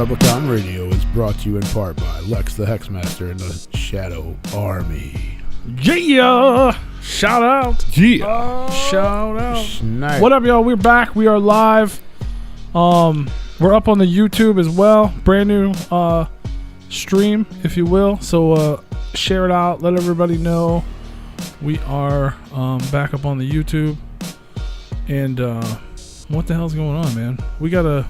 Replicon Radio is brought to you in part by Lex the Hexmaster and the Shadow Army. Yeah! Shout out. Yeah. Shout out. Snipe. What up, y'all? We're back. We are live. We're up on the YouTube as well. Brand new stream, if you will. So share it out. Let everybody know we are back up on the YouTube. And what the hell's going on, man? We got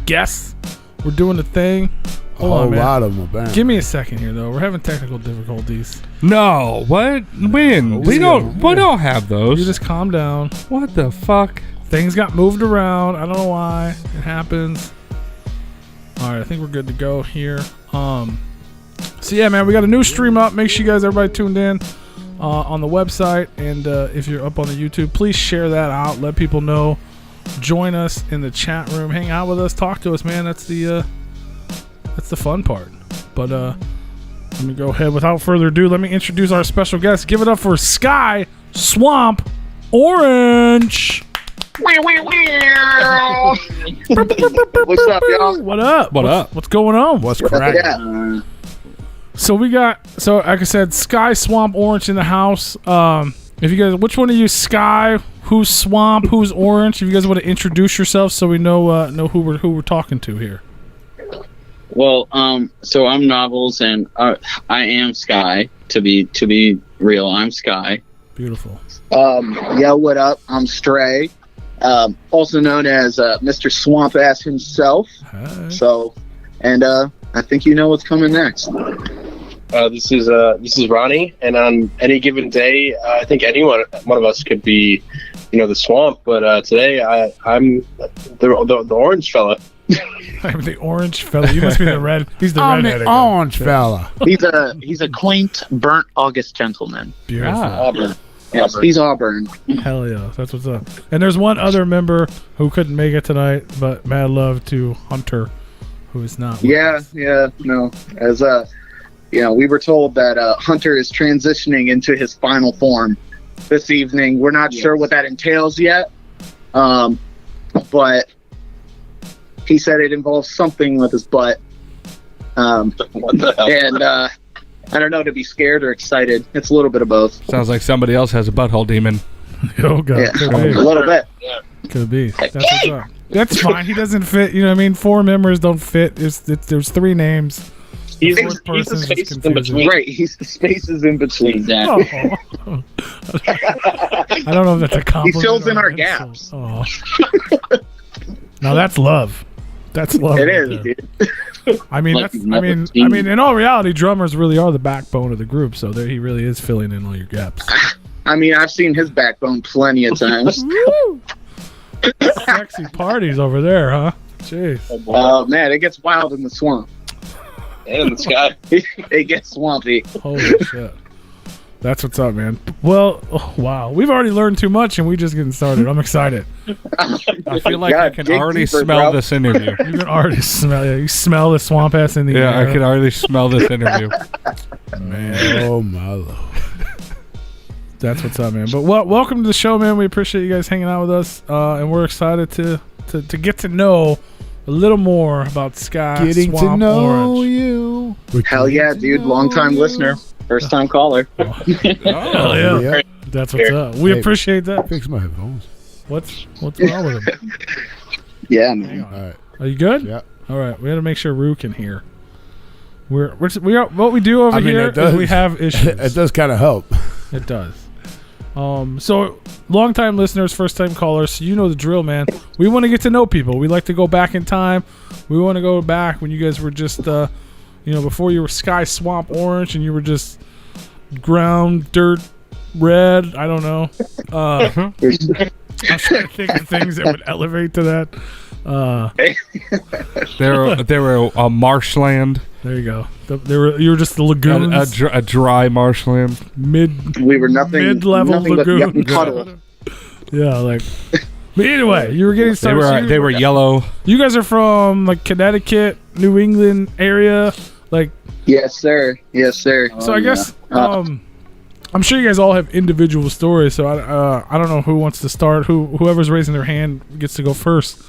guests. We're doing the thing. Hold on, man. A lot of them. Bam. Give me a second here, though. We're having technical difficulties. No, what? When? We don't have those. You just calm down. What the fuck? Things got moved around. I don't know why. It happens. All right, I think we're good to go here. So yeah, man, we got a new stream up. Make sure you guys, everybody tuned in on the website, and if you're up on the YouTube, please share that out. Let people know. Join us in the chat room. Hang out with us. Talk to us, man. That's the fun part. But let me go ahead. Without further ado, let me introduce our special guest. Give it up for Sky Swamp Orange. What's up, y'all? What up? What's going on? What's cracking? So we got, like I said, Sky Swamp Orange in the house. If you guys, which one of you Sky? Who's Swamp? Who's Orange? If you guys want to introduce yourselves, so we know who we're talking to here. Well, so I'm Novels, and I am Sky. To be real, I'm Sky. Beautiful. Yeah, what up? I'm Stray, also known as Mr. Swamp Ass himself. Hi. So, and I think you know what's coming next. This is Ronnie, and on any given day, I think one of us could be, the swamp. But today, I'm the orange fella. I'm the orange fella. You must be the red. He's the I'm redhead. the orange fella. He's a quaint, burnt August gentleman. Beautiful. Auburn. Yes, he's Auburn. Hell yeah, that's what's up. And there's one other member who couldn't make it tonight, but mad love to Hunter, who is not. No. As we were told that Hunter is transitioning into his final form this evening. We're not sure what that entails yet, but he said it involves something with his butt. What the hell? And I don't know to be scared or excited. It's a little bit of both. Sounds like somebody else has a butthole demon. Oh god, Yeah, could a be. little bit. Could be. That's what's up. That's fine. He doesn't fit. You know what I mean? 4 members don't fit. There's 3 names. He's Fourth the person's just space in confusing. between. Right, he's the spaces in between. Exactly. Oh. I don't know if that's a compliment. He fills in or our an gaps. insult. Oh. Now that's love. That's love. It right is, there. dude. I mean, in all reality, drummers really are the backbone of the group. So there, he really is filling in all your gaps. I mean, I've seen his backbone plenty of times. Sexy parties over there, huh? Jeez. Oh, man, it gets wild in the swamp. And in the sky. It gets swampy. Holy shit. That's what's up, man. Well, wow. We've already learned too much, and we just getting started. I'm excited. I feel like God, I can dig already deeper, smell bro. this interview. You can already smell. Yeah, you smell the swamp ass in the Yeah, air. I can already smell this interview. Man, Oh my lord. that's what's up, man. But welcome to the show, man. We appreciate you guys hanging out with us, and we're excited to get to know a little more about Sky Getting Swamp to know Orange. you. Hell yeah, dude. Long-time listener. First-time caller. Hell yeah. Yeah. That's what's up. We Hey. appreciate that. Fix my headphones. What's wrong with him? Yeah, man. All right. Are you good? Yeah. All right. We got to make sure Rue can hear. We are what we do over I mean, here it does. is we have issues. It does kind of help. It does. So long-time listeners, first-time callers, you know the drill, man. We want to get to know people. We like to go back in time. We want to go back when you guys were just, before you were Sky Swamp Orange and you were just ground dirt red. I don't know. I was trying to think of things that would elevate to that. They were a marshland, There you go. You were just the lagoons. a dry marshland. We were mid-level nothing but lagoon. yuck and cuddle. Yeah, like. But anyway, you were getting started. They were yellow. You guys are from like Connecticut, New England area, like. Yes, sir. Yes, sir. So I guess I'm sure you guys all have individual stories. So I don't know who wants to start. Whoever's raising their hand gets to go first.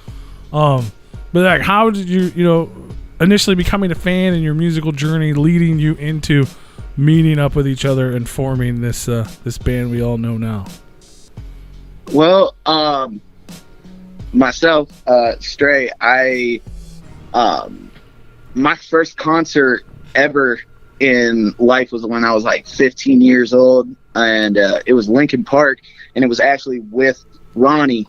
But like, how did you initially becoming a fan and your musical journey leading you into meeting up with each other and forming this this band we all know now? Well, myself, Stray, my first concert ever in life was when I was like 15 years old, and it was Linkin Park, and it was actually with Ronnie,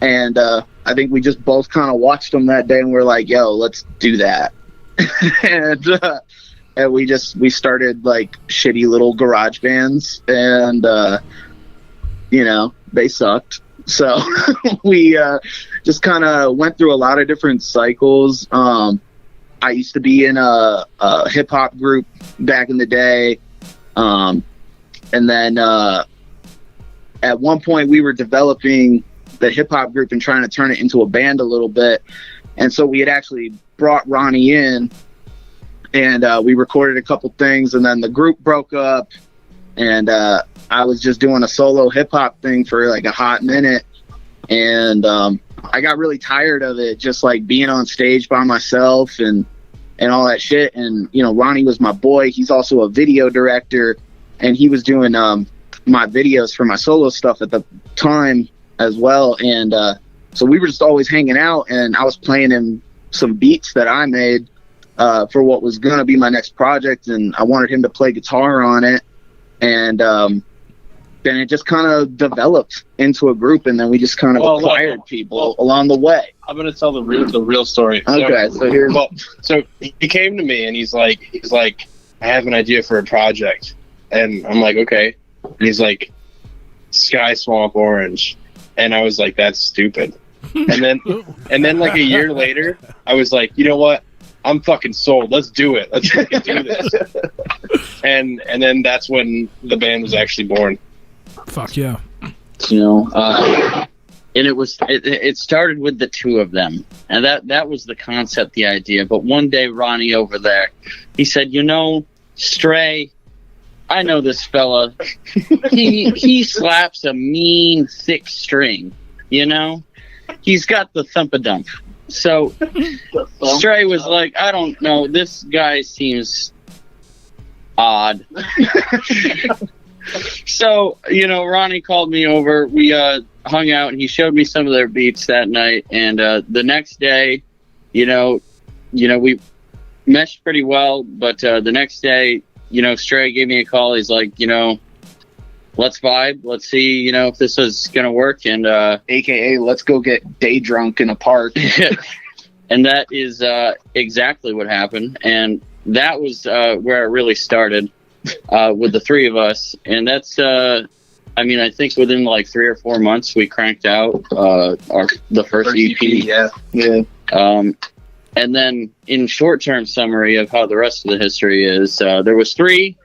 and I think we just both kind of watched them that day, and we're like, yo, let's do that. and we started like shitty little garage bands, and they sucked. So we just kind of went through a lot of different cycles. I used to be in a hip hop group back in the day. And then at one point we were developing the hip hop group and trying to turn it into a band a little bit. And so we had actually brought Ronnie in, and we recorded a couple things, and then the group broke up, and I was just doing a solo hip hop thing for like a hot minute. And I got really tired of it, just like being on stage by myself and all that shit. And, Ronnie was my boy. He's also a video director, and he was doing my videos for my solo stuff at the time as well. And so we were just always hanging out, and I was playing him some beats that I made for what was going to be my next project. And I wanted him to play guitar on it. And then it just kind of developed into a group, and then we just kind of acquired people along the way. I'm gonna tell the real story. Okay, so here's. So he came to me and he's like, I have an idea for a project, and I'm like, okay. And he's like, Sky Swamp Orange, and I was like, that's stupid. And then like a year later, I was like, you know what? I'm fucking sold. Let's do it. Let's fucking do this. And then that's when the band was actually born. Fuck yeah. And it started with the two of them, and that was the concept, the idea. But one day Ronnie over there, he said, Stray, I know this fella. He slaps a mean thick string, he's got the thump-a-dump. So Stray was like, I don't know, this guy seems odd. So, Ronnie called me over. We hung out, and he showed me some of their beats that night. And the next day, we meshed pretty well. But the next day, Stray gave me a call. He's like, let's vibe. Let's see, if this is going to work. And AKA, let's go get day drunk in a park. And that is exactly what happened. And that was where it really started. With the three of us, and that's I think within like 3 or 4 months we cranked out the first EP. Yeah. And then in short-term summary of how the rest of the history is, there was 3,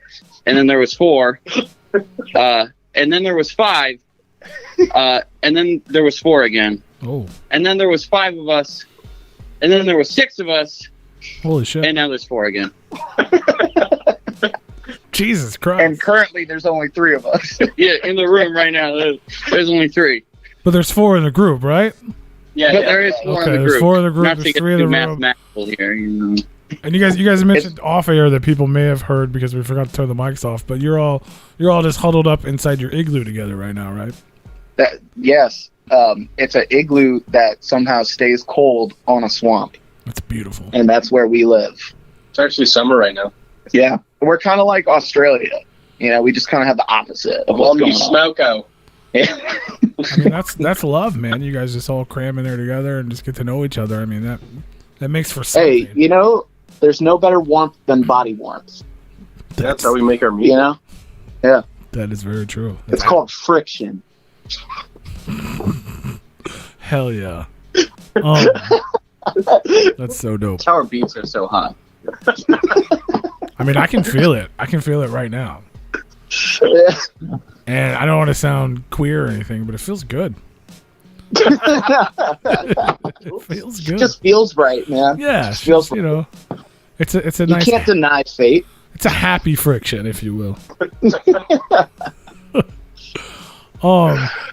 and then there was 4, and then there was 5, and then there was 4 again. Oh. And then there was 5 of us, and then there was 6 of us. Holy shit. And now there's 4 again. Jesus Christ. And currently there's only 3 of us. Yeah, in the room right now, there's only 3. But there's 4 in the group, right? Yeah, there is 4 in the group. There's 4 in the group. Not There's to 3 in get the too room. mathematical here, And you guys mentioned off air that people may have heard because we forgot to turn the mics off. But you're all just huddled up inside your igloo together right now, right? Yes. It's an igloo that somehow stays cold on a swamp. That's beautiful. And that's where we live. It's actually summer right now. Yeah. We're kind of like Australia. We just kind of have the opposite of what's going on. Smoko. Yeah. I mean, that's love, man. You guys just all cram in there together and just get to know each other. I mean, that makes for something. Hey, there's no better warmth than body warmth. That's how we make our meat. Yeah. That is very true. It's called friction. Hell yeah. That's so dope. That's how our beats are so hot. I mean, I can feel it. I can feel it right now. Yeah. And I don't want to sound queer or anything, but it feels good. It feels good. It just feels right, man. Yeah, it feels right. It's a you nice. You can't deny fate. It's a happy friction, if you will.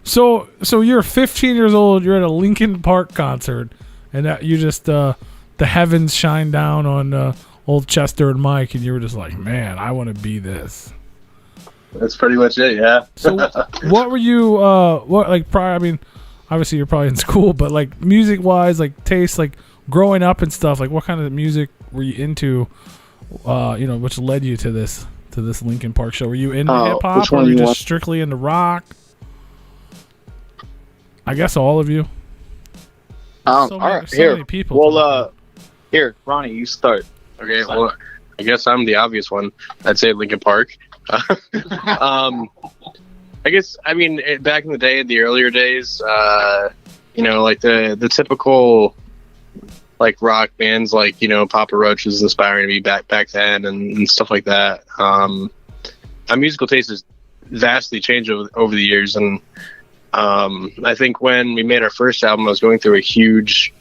So you're 15 years old. You're at a Linkin Park concert, and that you just the heavens shine down on old Chester and Mike, and you were just like, man, I want to be this. That's pretty much it. Yeah. So what were you what like prior? I mean, obviously you're probably in school, but like music wise, like taste, like growing up and stuff, like what kind of music were you into? Which led you to this Linkin Park show. Were you into hip hop, or were you just strictly into rock? I guess all of you. All right, here. Many people. Well, here, Ronnie, you start. Okay. Well, I guess I'm the obvious one. I'd say Linkin Park. I guess, I mean, back in the day, the earlier days, like the typical like rock bands, like, Papa Roach was inspiring me back then and stuff like that. My musical taste has vastly changed over the years, and I think when we made our first album, I was going through a huge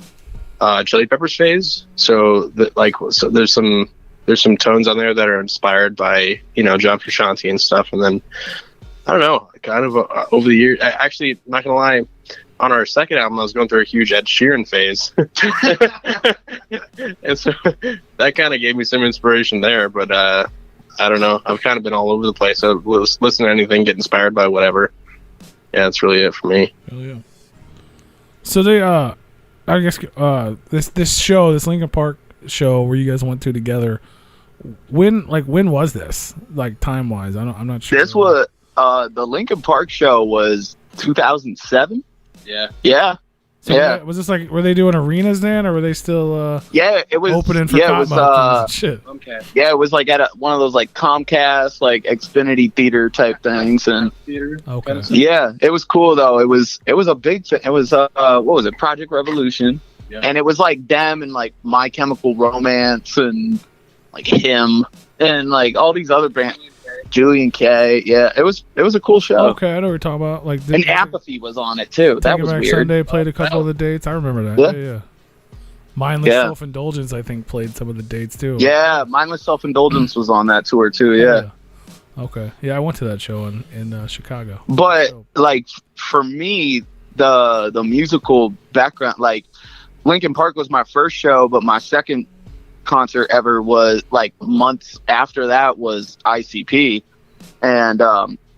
Chili Peppers phase. So there's some tones on there that are inspired by John Frusciante and stuff, and then I don't know, kind of over the years. Actually, not gonna lie, on our second album, I was going through a huge Ed Sheeran phase, and so that kind of gave me some inspiration there. But I don't know, I've kind of been all over the place. I listen to anything, get inspired by whatever. Yeah, that's really it for me. Hell yeah. So they, I guess, this Linkin Park show where you guys went to together. When was this? Like time wise, I'm not sure. This was the Linkin Park show was 2007. Yeah. Yeah. So yeah. Was this like, were they doing arenas then, or were they still? Yeah, it was opening for it was and shit. Okay. Yeah, it was like at one of those like Comcast, like Xfinity theater type things, and Okay. yeah, it was cool though. It was a big thing. It was what was it, Project Revolution, Yeah. and it was like them and like My Chemical Romance and like him and like all these other bands. Julian K. Yeah, it was a cool show. Okay, I know what you're talking about. Like, And Apathy was on it too. That was Back weird. Sunday played a couple of the dates. I remember that. Yeah. Yeah. Mindless Yeah. Self-Indulgence, I think, played some of the dates too. Yeah, Mindless Self-Indulgence was on that tour too. Yeah. Okay. Yeah, I went to that show in Chicago. But like for me, the musical background, like Linkin Park was my first show, but my second concert ever was like months after that was ICP, and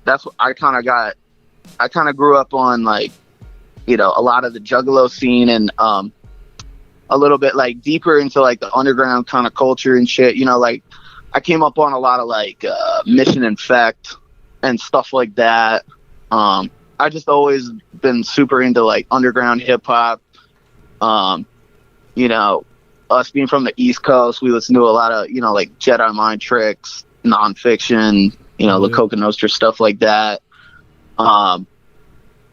that's what I kind of grew up on, like, a lot of the Juggalo scene, and a little bit like deeper into like the underground kind of culture and shit. Like I came up on a lot of like Mission Infect and stuff like that. I just always been super into like underground hip hop. Us being from the East Coast, we listen to a lot of, like Jedi Mind Tricks, Nonfiction, La Coca Nostra, stuff like that. I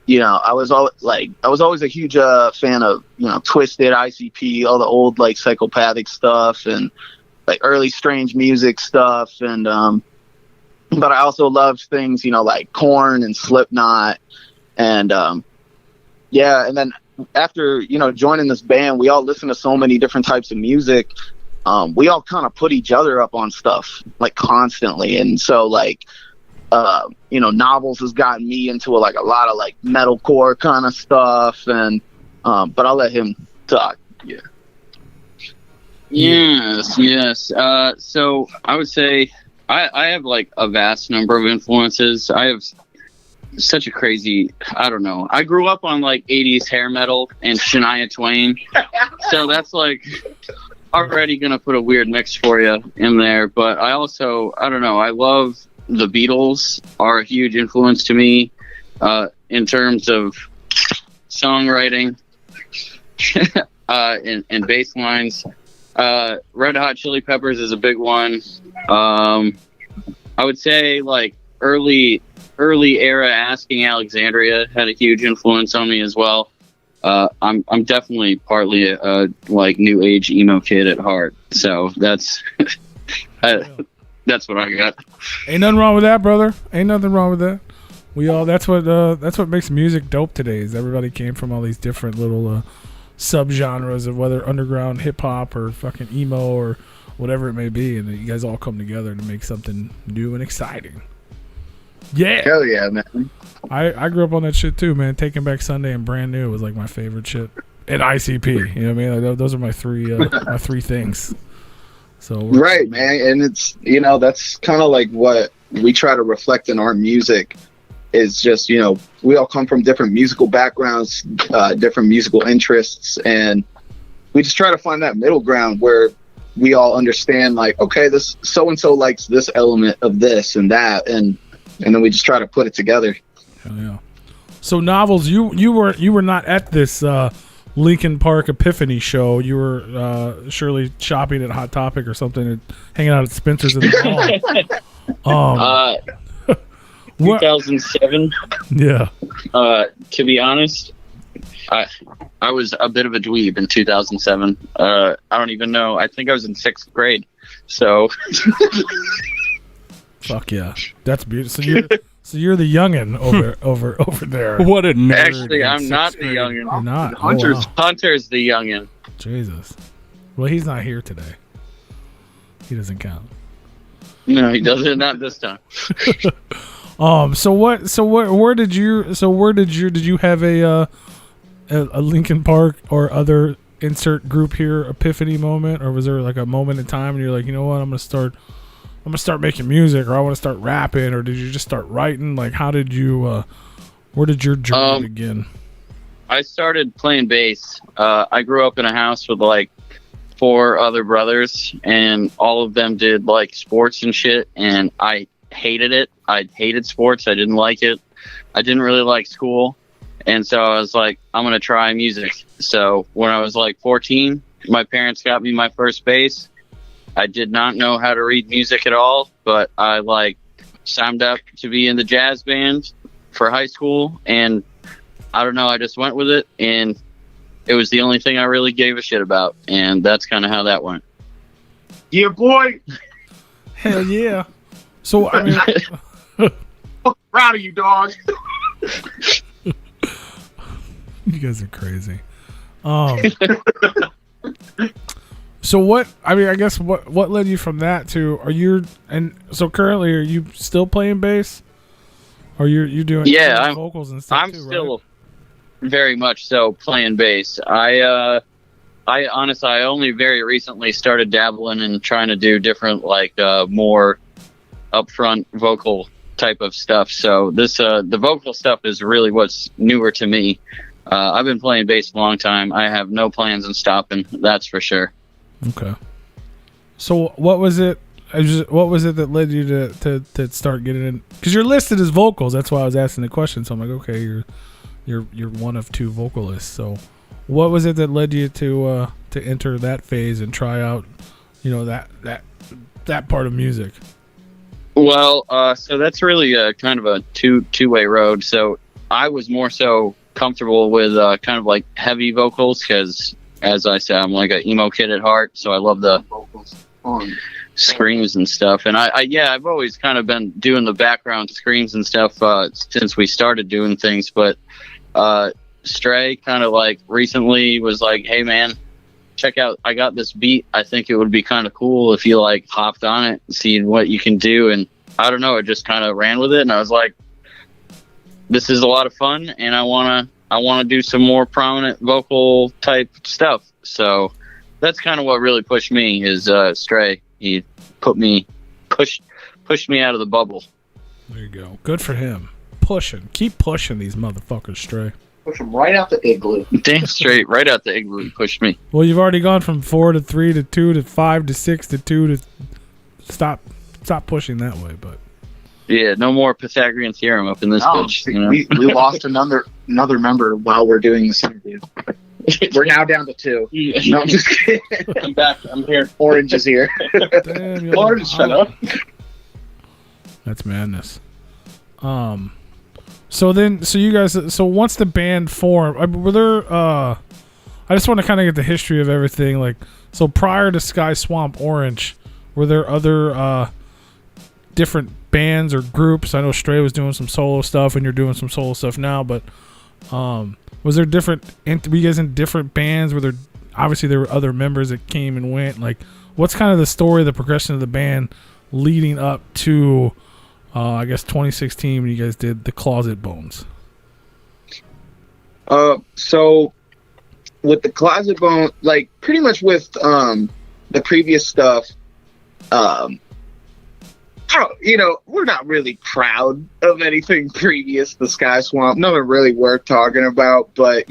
was always a huge fan of, Twisted, ICP, all the old like psychopathic stuff and like early Strange Music stuff. And, but I also loved things, like Korn and Slipknot. And, and then after, joining this band, we all listen to so many different types of music. We all kind of put each other up on stuff like constantly. And so like, Novels has gotten me into a lot of like metalcore kind of stuff. And, but I'll let him talk. Yeah. Yes. So I would say I have like a vast number of influences. I have such a crazy, I don't know. I grew up on like 80s hair metal and Shania Twain. So that's like already going to put a weird mix for you in there. But I also, I don't know, I love the Beatles, are a huge influence to me in terms of songwriting and bass lines. Red Hot Chili Peppers is a big one. I would say like early era Asking Alexandria had a huge influence on me as well. I'm definitely partly a like new age emo kid at heart, so that's that's what I got. Ain't nothing wrong with that, brother. Ain't nothing wrong with that. We all that's what makes music dope today. Is everybody came from all these different little subgenres of whether underground hip hop or fucking emo or whatever it may be, and you guys all come together to make something new and exciting. Yeah. Hell yeah, man. I grew up on that shit too, man. Taking Back Sunday and Brand New was like my favorite shit. and ICP. You know what I mean? Like, those are my three things. So Right, man. And it's, that's kind of like what we try to reflect in our music is just, we all come from different musical backgrounds, different musical interests, and we just try to find that middle ground where we all understand, like, okay, this so-and-so likes this element of this and that, and then we just try to put it together. Hell yeah. So Novels, you were not at this Lincoln Park Epiphany show. You were surely shopping at Hot Topic or something, and hanging out at Spencer's in the mall. 2007. Yeah. To be honest, I was a bit of a dweeb in 2007. I don't even know. I think I was in 6th grade. So. Fuck yeah, that's beautiful. So you're the youngin over there. What a nerd. Actually, I'm not the youngin. You're not. Hunter's- Oh, wow. Hunter's the youngin. Jesus. Well, he's not here today. He doesn't count. No, he doesn't. Not this time. Where did you have a Linkin Park or other insert group here epiphany moment, or was there like a moment in time and you're like, you know what, I'm gonna start making music, or I want to start rapping, or did you just start writing? Like, how did you where did your journey begin? I started playing bass. I grew up in a house with like 4 other brothers, and all of them did like sports and shit, and I hated it. I hated sports. I didn't like it. I didn't really like school. And so I was like, I'm going to try music. So when I was like 14, my parents got me my first bass. I did not know how to read music at all, but I like signed up to be in the jazz band for high school. And I don't know, I just went with it. And it was the only thing I really gave a shit about. And that's kind of how that went. Yeah, boy. Hell yeah. So, I mean, Proud of you, dog. you guys are crazy. So what, I mean, I guess what led you from that to, so currently are you still playing bass? Or you doing vocals and stuff I'm too, still right? very much so playing bass. I honestly, I only very recently started dabbling and trying to do different, like, more upfront vocal type of stuff. So this, the vocal stuff is really what's newer to me. I've been playing bass a long time. I have no plans on stopping. That's for sure. Okay. So what was it that led you to start getting in? Because you're listed as vocals. That's why I was asking the question. So I'm like, okay, you're one of 2 vocalists. So what was it that led you to enter that phase and try out, that part of music? Well, so that's really kind of a two-way road. So I was more so comfortable with kind of like heavy vocals because, as I said, I'm like an emo kid at heart. So I love the screams and stuff. And I've always kind of been doing the background screams and stuff since we started doing things. But Stray kind of like recently was like, hey man, check out, I got this beat. I think it would be kind of cool if you like hopped on it and see what you can do. And I don't know, it just kind of ran with it. And I was like, this is a lot of fun, and I want to do some more prominent vocal type stuff. So that's kind of what really pushed me is Stray. He pushed me out of the bubble. There you go. Good for him. Keep pushing these motherfuckers, Stray. Push them right out the igloo. Damn straight, right out the igloo, he pushed me. Well, you've already gone from 4 to 3 to 2 to 5 to 6 to 2 to stop pushing that way, but yeah, no more Pythagorean theorem up in this bitch. You know? We lost another member while we're doing this interview. We're now down to 2. No, I'm just kidding. I'm back. I'm here. Orange is here. damn, you're Orange, shut up. That's madness. So you guys, so once the band formed, were there, I just want to kind of get the history of everything. Like, so prior to Sky Swamp Orange, were there other, different bands or groups? I know Stray was doing some solo stuff and you're doing some solo stuff now, but, was there were you guys in different bands? Obviously there were other members that came and went. Like, what's kind of the story, the progression of the band leading up to, I guess 2016 when you guys did the Closet Bones? So with the Closet Bone, like pretty much with the previous stuff, we're not really proud of anything previous to Sky Swamp. Nothing really worth talking about, but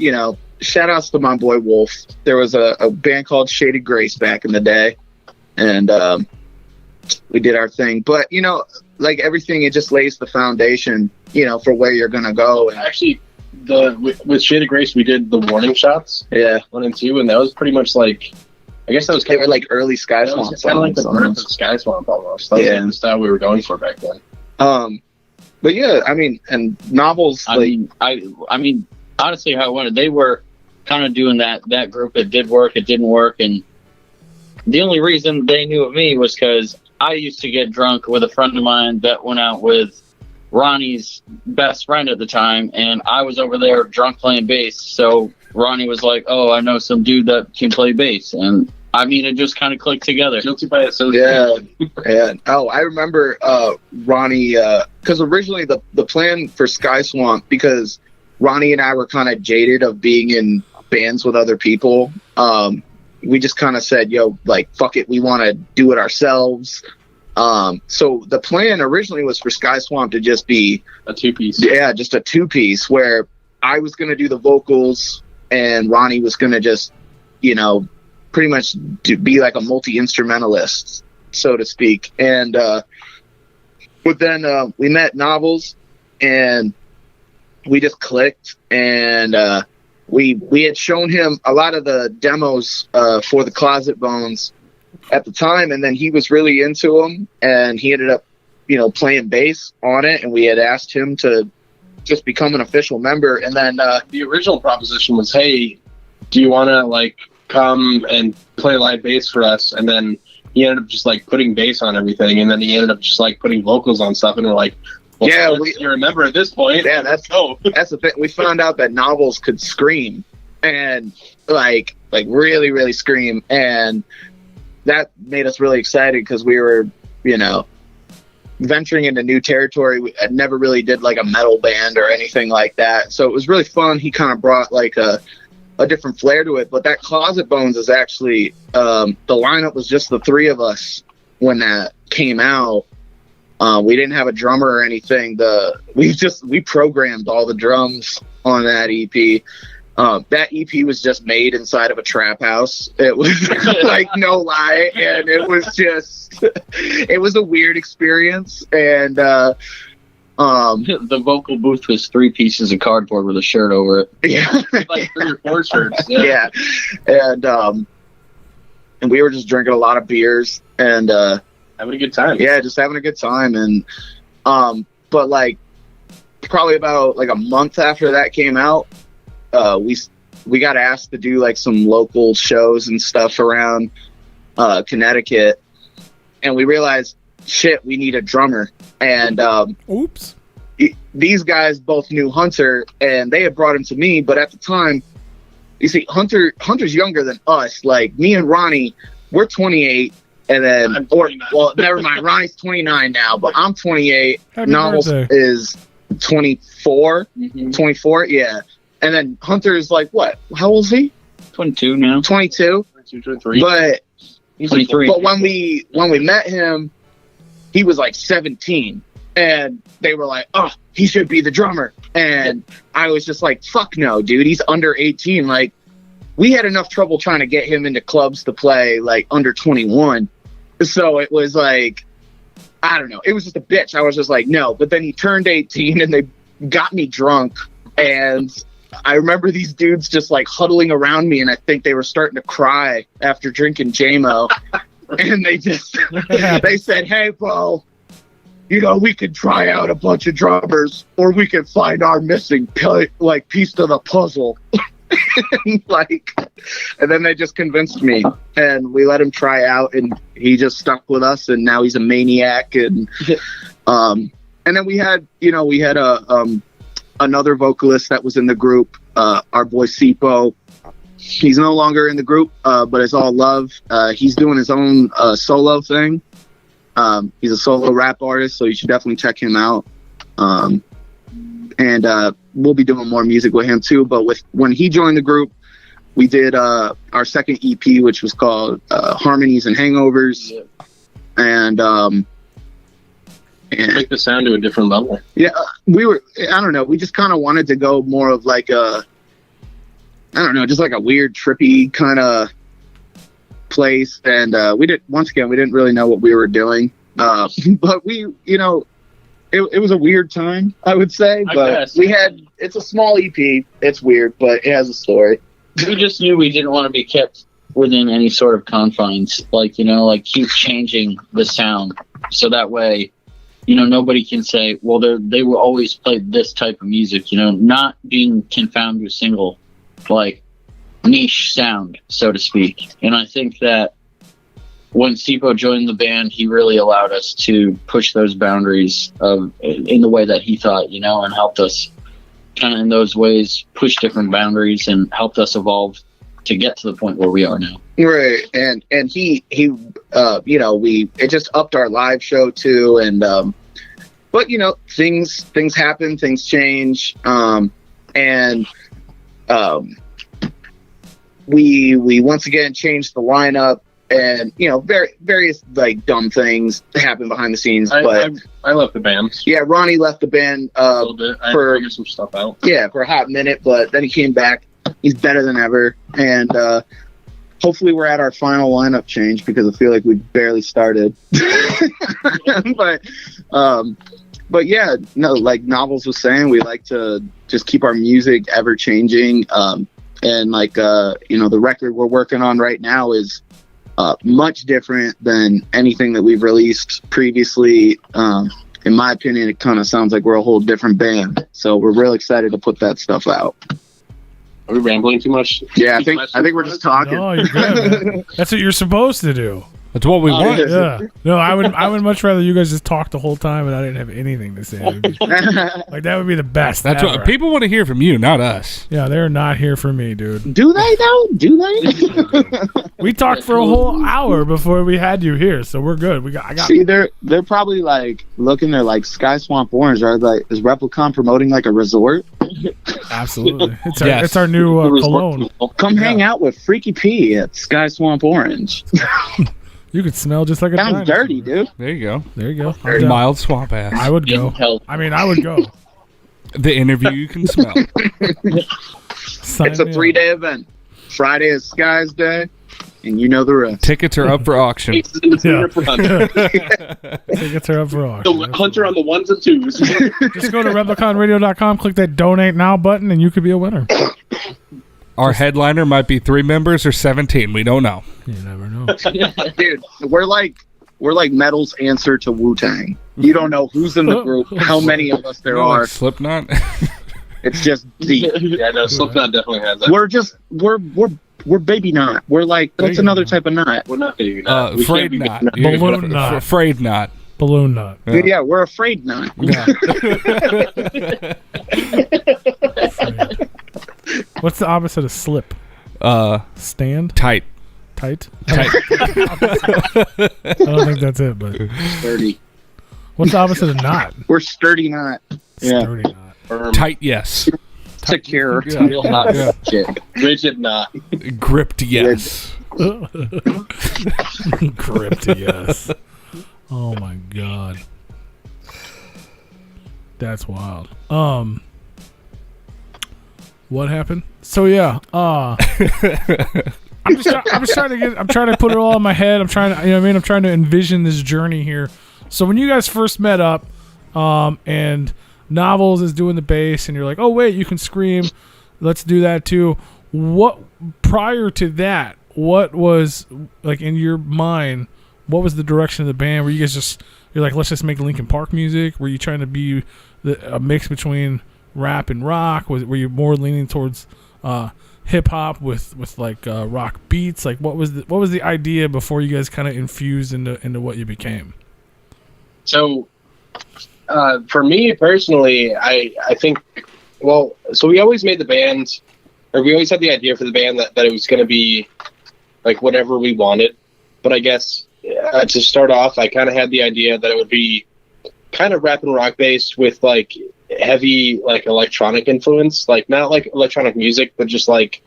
shout outs to my boy Wolf. There was a band called Shaded Grace back in the day, and we did our thing. But like everything, it just lays the foundation, for where you're gonna go. And Actually, with Shaded Grace, we did the warning shots, 1 and 2, and that was pretty much like, I guess that was they were like early Sky Swamp songs. Kind of like the birth of Sky Swamp almost. That was like the style we were going for back then. But yeah, I mean, and novels. I mean, honestly, how I wanted, they were kind of doing that group. It did work, it didn't work, and the only reason they knew of me was because I used to get drunk with a friend of mine that went out with Ronnie's best friend at the time, and I was over there drunk playing bass. So Ronnie was like, "Oh, I know some dude that can play bass," and I mean, it just kind of clicked together. Guilty by association. Yeah. Oh, I remember Ronnie, because originally the plan for Sky Swamp, because Ronnie and I were kind of jaded of being in bands with other people. We just kind of said, "Yo, like, fuck it, we want to do it ourselves." So the plan originally was for Sky Swamp to just be a 2-piece. Yeah, just a 2-piece where I was going to do the vocals and Ronnie was going to just, pretty much be like a multi-instrumentalist, so to speak. And but then we met Novels and we just clicked, and we had shown him a lot of the demos for the Closet Bones at the time, and then he was really into them, and he ended up playing bass on it, and we had asked him to just become an official member. And then the original proposition was, hey, do you want to like come and play live bass for us? And then he ended up just like putting bass on everything, and then he ended up just like putting vocals on stuff, and we're like, well, yeah, you remember at this point. Yeah, that's the thing. We found out that Novels could scream, and like really, really scream, and that made us really excited because we were, venturing into new territory. We never really did like a metal band or anything like that, so it was really fun. He kind of brought like a different flair to it. But that Closet Bones is actually the lineup was just the 3 of us when that came out. We didn't have a drummer or anything. We programmed all the drums on that EP. That EP was just made inside of a trap house. It was like, no lie. And it was a weird experience. And the vocal booth was 3 pieces of cardboard with a shirt over it. Yeah. Like 3 or 4 shirts. Yeah. And we were just drinking a lot of beers and having a good time. Yeah, just having a good time. And but like probably about like a month after that came out, we got asked to do like some local shows and stuff around Connecticut, and we realized, shit, we need a drummer. And oops, these guys both knew Hunter, and they had brought him to me. But at the time, you see, Hunter's younger than us. Like me and Ronnie, we're 28, and then well, never mind. Ronnie's 29 now, but I'm 28. Happy Novels birthday. is 24. Mm-hmm. 24, yeah. And then Hunter is like, what? How old is he? 22 now. 22. 23. But 23. But when we met him, he was like 17, and they were like, "Oh, he should be the drummer." And I was just like, "Fuck no, dude. He's under 18." Like, we had enough trouble trying to get him into clubs to play like under 21. So it was like, I don't know. It was just a bitch. I was just like, no. But then he turned 18, and they got me drunk, and I remember these dudes just like huddling around me, and I think they were starting to cry after drinking JMO. And they said, "Hey, Bo, we could try out a bunch of drummers, or we could find our missing piece to the puzzle." And then they just convinced me, and we let him try out, and he just stuck with us, and now he's a maniac. And then we had another vocalist that was in the group, our boy Sipo. He's no longer in the group, but it's all love. He's doing his own solo thing. He's a solo rap artist, so you should definitely check him out. And we'll be doing more music with him too. But when he joined the group, we did our second EP, which was called Harmonies and Hangovers. Yeah. And Take the sound to a different level. yeah, I don't know, we just kind of wanted to go more of like I don't know, just like a weird trippy kind of place. And we didn't really know what we were doing. But we, you know, it was a weird time, I would say. But it's a small EP. It's weird, but it has a story. We just knew we didn't want to be kept within any sort of confines. Like, you know, like keep changing the sound. So that way, you know, nobody can say, well, they will always play this type of music, you know, not being confounded with single, like, niche sound, so to speak. And I think that when Sipo joined the band, he really allowed us to push those boundaries in the way that he thought, you know, and helped us kind of in those ways push different boundaries and helped us evolve to get to the point where we are now. Right. And he you know, it just upped our live show too. And but you know, things happen, things change. We once again changed the lineup, and you know, various like dumb things happen behind the scenes. But I left the band. Yeah, Ronnie left the band A little bit. I had to figure some stuff out. Yeah, for a hot minute, but then he came back. He's better than ever, and hopefully we're at our final lineup change, because I feel like we barely started. But yeah, no, like Novels was saying, we like to just keep our music ever changing. And like, you know, the record we're working on right now is much different than anything that we've released previously. In my opinion, it kind of sounds like we're a whole different band. So we're real excited to put that stuff out. Are we rambling too much? Yeah, I think we're just talking. No, you're good, man. That's what you're supposed to do. That's what we want. Yeah. No, I would much rather you guys just talk the whole time and I didn't have anything to say. Like, that would be the best. That's ever. what people want to hear from you, not us. Yeah, they're not here for me, dude. Do they though? Do they? We talked for a whole hour before we had you here, so we're good. I got. See, they're probably like looking. They're like, Sky Swamp Orange. Are like, is Replicon promoting like a resort? Absolutely. It's our new cologne. Come hang out with Freaky P at Sky Swamp Orange. You could smell just like a Sounds dinosaur. dirty, dude. There you go. There you go. Mild swamp ass. I would go. I mean, I would go. The interview you can smell. It's a 3-day event. Friday is Sky's Day, and you know the rest. Tickets are up for auction. Yeah. Tickets are up for auction. The Hunter on the ones and twos. Just go to repliconradio.com, click that donate now button, and you could be a winner. Our headliner might be 3 members or 17. We don't know. You never know. Dude, we're like metal's answer to Wu-Tang. You don't know who's in the group, how many of us there are. Like Slipknot. It's just deep. Yeah, no, Slipknot definitely has that. We're baby knot. We're like, what's another type of knot? We're not baby knot. We Afraid can't be not. Balloon knot. Afraid not. Balloon nut. Yeah, we're afraid not. Yeah. What's the opposite of slip? Stand? Tight. Tight? Tight. I don't think that's it, but Sturdy. what's the opposite of knot? We're sturdy knot. Yeah. Sturdy knot. Firm. Tight, yes. Secure. Yeah. Real hot Yeah. chick. Rigid knot. Gripped, yes. Gripped, yes. Oh my god. That's wild. What happened? So yeah, I'm trying to put it all in my head. I'm trying to, you know what I mean? I'm trying to envision this journey here. So when you guys first met up, and Novels is doing the bass, and you're like, oh wait, you can scream. Let's do that too. What prior to that? What was like in your mind? What was the direction of the band? Were you guys you're like, let's just make Linkin Park music? Were you trying to be a mix between rap and rock? Were you more leaning towards hip hop with like rock beats? Like what was the idea before you guys kind of infused into what you became? So for me personally, I think, well, so we always made the band, or we always had the idea for the band that it was going to be like whatever we wanted. But I guess to start off, I kind of had the idea that it would be kind of rap and rock based with like heavy like electronic influence, like not like electronic music, but just like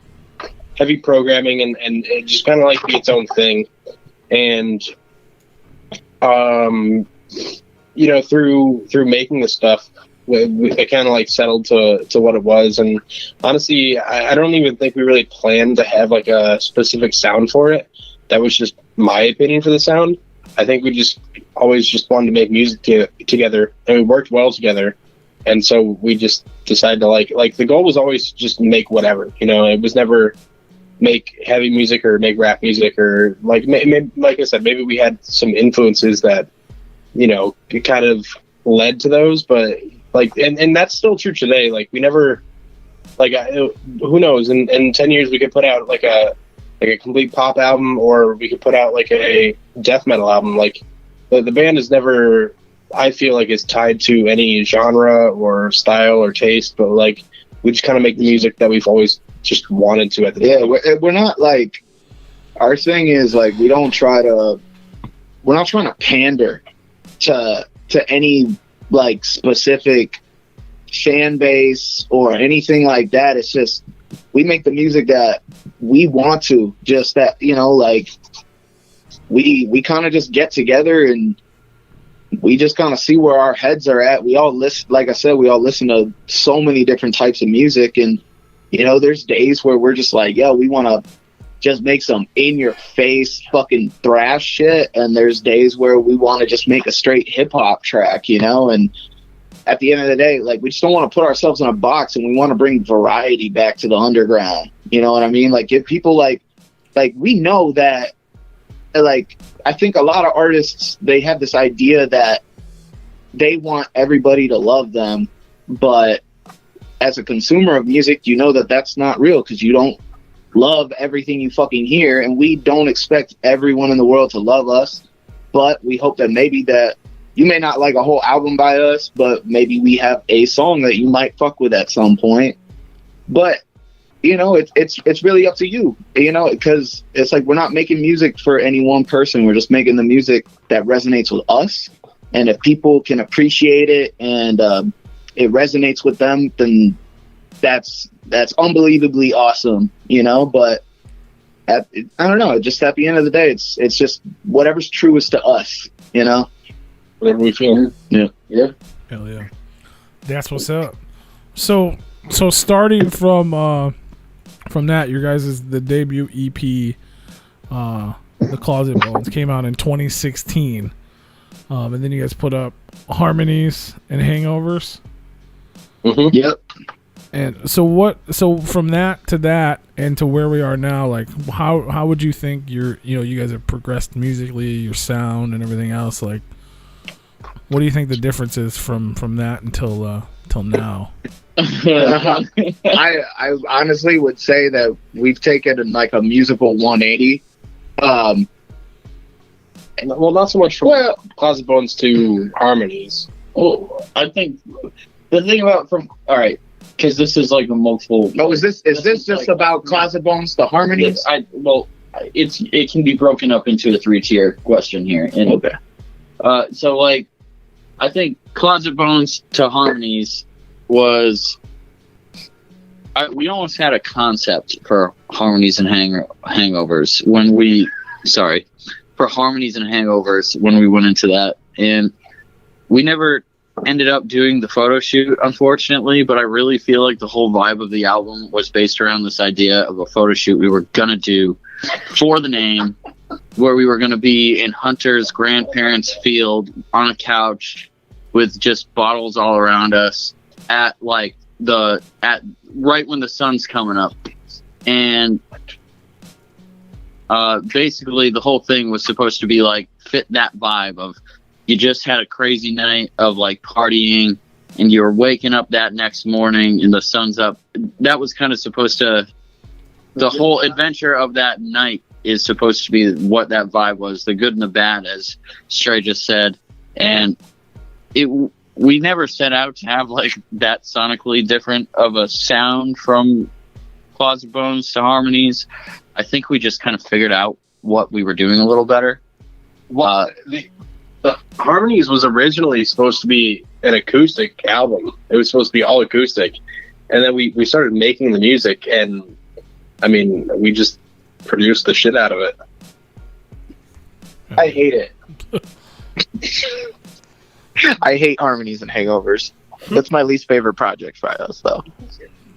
heavy programming and it just kind of like be its own thing. And you know, through making this stuff, it kind of like settled to what it was. And honestly, I don't even think we really planned to have like a specific sound for it. That was just my opinion for the sound. I think we just always just wanted to make music together, and we worked well together. And so we just decided to like the goal was always just make whatever, you know. It was never make heavy music or make rap music, or like like I said, maybe we had some influences that, you know, it kind of led to those, but like, and that's still true today. Like we never, like, who knows, in 10 years we could put out like a complete pop album, or we could put out like a death metal album. Like the band is never, I feel like, is tied to any genre or style or taste, but like we just kind of make the music that we've always just wanted to at the time. We're not like, our thing is like, we're not trying to pander to any like specific fan base or anything like that. It's just, we make the music that we want to, just that, you know, like we kind of just get together and we just kind of see where our heads are at. We all listen, like I said, we all listen to so many different types of music, and you know, there's days where we're just like, yo, we want to just make some in-your-face fucking thrash shit, and there's days where we want to just make a straight hip-hop track, you know. And at the end of the day, like, we just don't want to put ourselves in a box, and we want to bring variety back to the underground, you know what I mean? Like, give people, like we know that, like, I think a lot of artists, they have this idea that they want everybody to love them, but as a consumer of music, you know that that's not real, because you don't love everything you fucking hear, and we don't expect everyone in the world to love us, but we hope that maybe that you may not like a whole album by us, but maybe we have a song that you might fuck with at some point. But you know, it's really up to you, you know, because it's like, we're not making music for any one person. We're just making the music that resonates with us, and if people can appreciate it and it resonates with them, then that's unbelievably awesome, you know. But I don't know, just at the end of the day, it's just whatever's truest to us, you know. Whatever we feel. Yeah. Hell yeah, that's what's up. So starting from that, your guys' the debut EP, The Closet Bones, came out in 2016, and then you guys put up Harmonies and Hangovers. Mm-hmm. Yep. And so from that to that and to where we are now, like how would you think you guys have progressed musically, your sound and everything else? Like, what do you think the difference is from that until now? I honestly would say that we've taken like a musical 180. Well, not so much from Closet Bones to Harmonies. Well, I think the thing about all right, because this is like a multiple. No, is this just like, about Closet Bones to Harmonies? It can be broken up into a 3-tier question here. And, okay. So like, I think Closet Bones to Harmonies was. We almost had a concept for Harmonies and Hangovers for Harmonies and Hangovers when we went into that, and we never ended up doing the photo shoot, unfortunately, but I really feel like the whole vibe of the album was based around this idea of a photo shoot we were gonna do for the name, where we were gonna be in Hunter's grandparents' field on a couch with just bottles all around us at right when the sun's coming up. And basically the whole thing was supposed to be like fit that vibe of, you just had a crazy night of like partying and you're waking up that next morning and the sun's up. That was kind of supposed to, the whole adventure of that night is supposed to be what that vibe was, the good and the bad, as Stray just said. And we never set out to have like that sonically different of a sound from Closet Bones to Harmonies. I think we just kind of figured out what we were doing a little better. The Harmonies was originally supposed to be an acoustic album. It was supposed to be all acoustic. And then we started making the music, and I mean, we just produced the shit out of it. I hate it. I hate harmonies and hangovers. That's my least favorite project by us, though.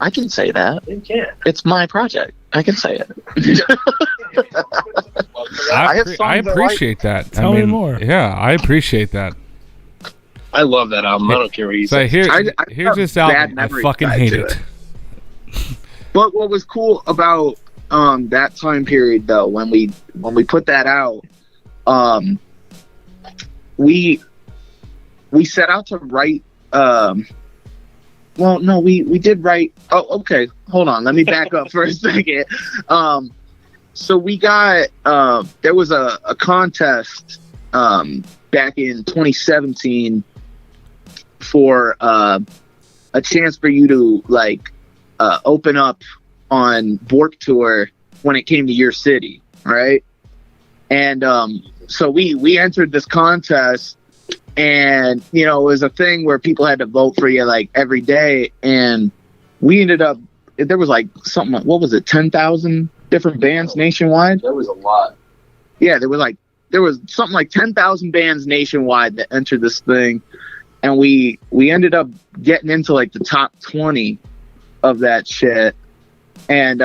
I can say that. You can't. It's my project. I can say it. I have songs I like. appreciate that. Tell me more. Yeah, I appreciate that. I love that album. I don't care what you So say. here's have this bad album. I memories fucking tied hate to it. But what was cool about that time period, though, when we put that out, we set out to write. Well, no, we did write. Oh, okay. Hold on. Let me back up for a second. So we got there was a contest back in 2017 for a chance for you to open up on Warped Tour when it came to your city, right? And so we entered this contest, and it was a thing where people had to vote for you every day, and we ended up there was something what was it 10,000 different bands nationwide. There was a lot. Yeah, there was something like 10,000 bands nationwide that entered this thing, and we ended up getting into the top 20 of that shit. And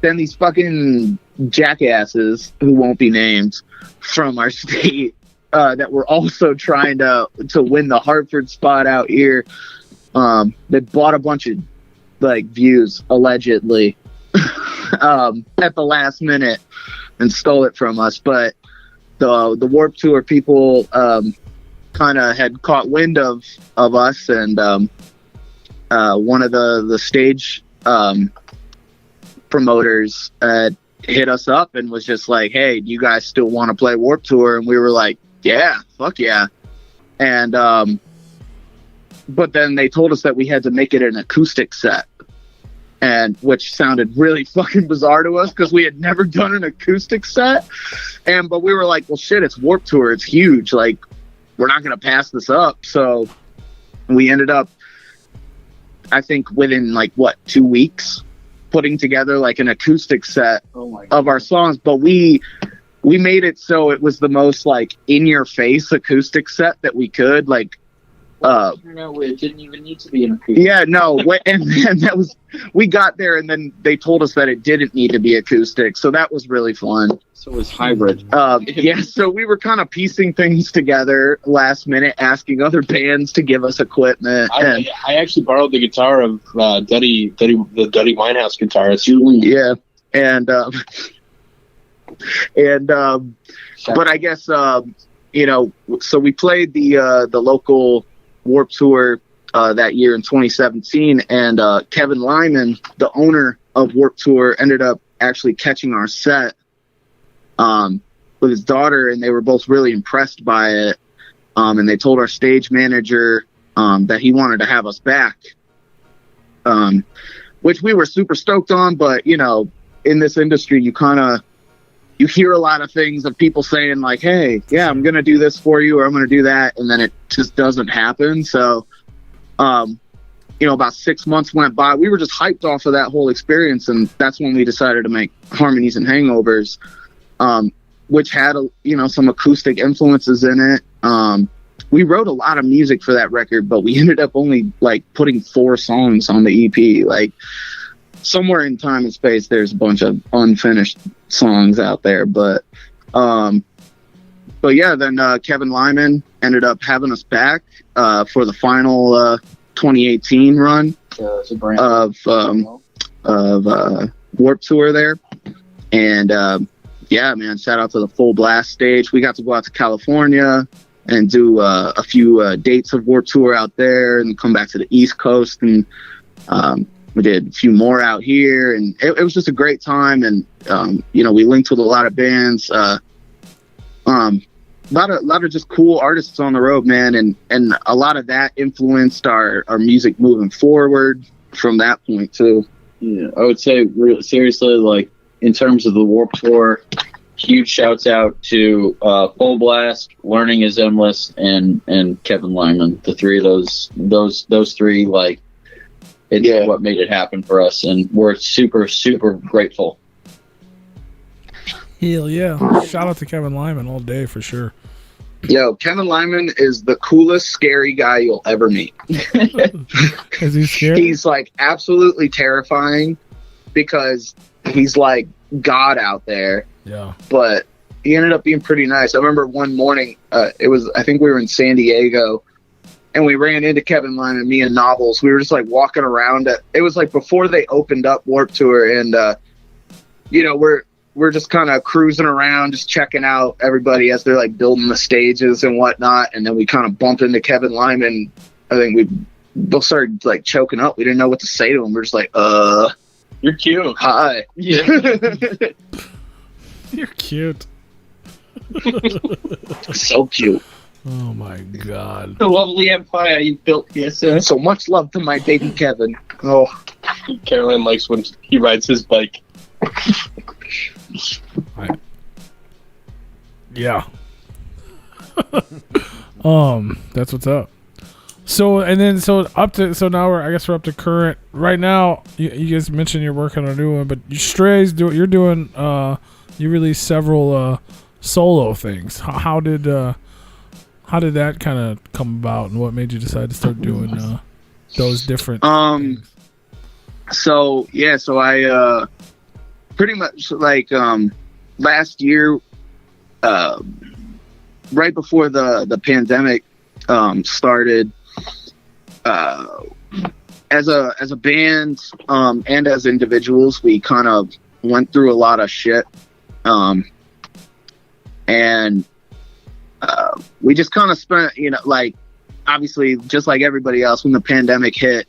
then these fucking jackasses who won't be named from our state that were also trying to win the Hartford spot out here, they bought a bunch of views allegedly at the last minute and stole it from us. But the Warped Tour people kind of had caught wind of us, and one of the stage promoters hit us up and was just like, hey, do you guys still want to play Warped Tour? And we were like, yeah, fuck yeah. And but then they told us that we had to make it an acoustic set, and which sounded really fucking bizarre to us because we had never done an acoustic set. But we were like, well, shit, it's Warped Tour, it's huge, we're not gonna pass this up. So we ended up, I think, within 2 weeks putting together an acoustic set of our songs. But we made it so it was the most in your face acoustic set that we could. No, it didn't even need to be an acoustic. Yeah, no, and that was, we got there and then they told us that it didn't need to be acoustic, so that was really fun. So it was hybrid. Yeah, so we were kind of piecing things together last minute, asking other bands to give us equipment. I actually borrowed the guitar of the Duddy Winehouse guitarist. Yeah, but I guess so we played the local Warped Tour that year in 2017, and Kevin Lyman, the owner of Warped Tour, ended up actually catching our set with his daughter, and they were both really impressed by it. And they told our stage manager that he wanted to have us back, which we were super stoked on. But in this industry, you hear a lot of things of people saying hey, yeah, I'm going to do this for you, or I'm going to do that. And then it just doesn't happen. So, about 6 months went by. We were just hyped off of that whole experience. And that's when we decided to make Harmonies and Hangovers, which had, some acoustic influences in it. We wrote a lot of music for that record, but we ended up only putting 4 songs on the EP. Somewhere in time and space, there's a bunch of unfinished songs out there, but yeah, then Kevin Lyman ended up having us back for the final 2018 run of Warped Tour there. And yeah, man, shout out to the Full Blast stage. We got to go out to California and do a few dates of Warped Tour out there, and come back to the East Coast, and we did a few more out here, and it was just a great time. And we linked with a lot of bands, a lot of just cool artists on the road, man, and a lot of that influenced our music moving forward from that point too. Yeah, I would say seriously, in terms of the Warped Tour, huge shouts out to Full Blast, Learning is Endless, and Kevin Lyman. The three of those three It's what made it happen for us, and we're super, super grateful. Hell yeah. Shout out to Kevin Lyman all day for sure. Yo, Kevin Lyman is the coolest, scary guy you'll ever meet. Is he scary? He's like absolutely terrifying because he's like God out there. Yeah. But he ended up being pretty nice. I remember one morning, I think we were in San Diego, and we ran into Kevin Lyman, me and Novels. We were just like walking around. It was like before they opened up Warped Tour, and we're just kind of cruising around, just checking out everybody as they're like building the stages and whatnot. And then we kind of bumped into Kevin Lyman. I think we both started like choking up. We didn't know what to say to him. We're just like, You're cute. hi. Yeah. You're cute. So cute. Oh my God. The lovely empire you built here, sir. So much love to my baby Kevin. Oh, Caroline likes when he rides his bike. Yeah. That's what's up. So now we're up to current. Right now, you guys mentioned you're working on a new one, but you're doing you released several solo things. How did that kind of come about, and what made you decide to start doing those different things? So I pretty much like last year, right before the pandemic started, as a band and as individuals, we kind of went through a lot of shit, and we just kind of spent, like, obviously just like everybody else, when the pandemic hit,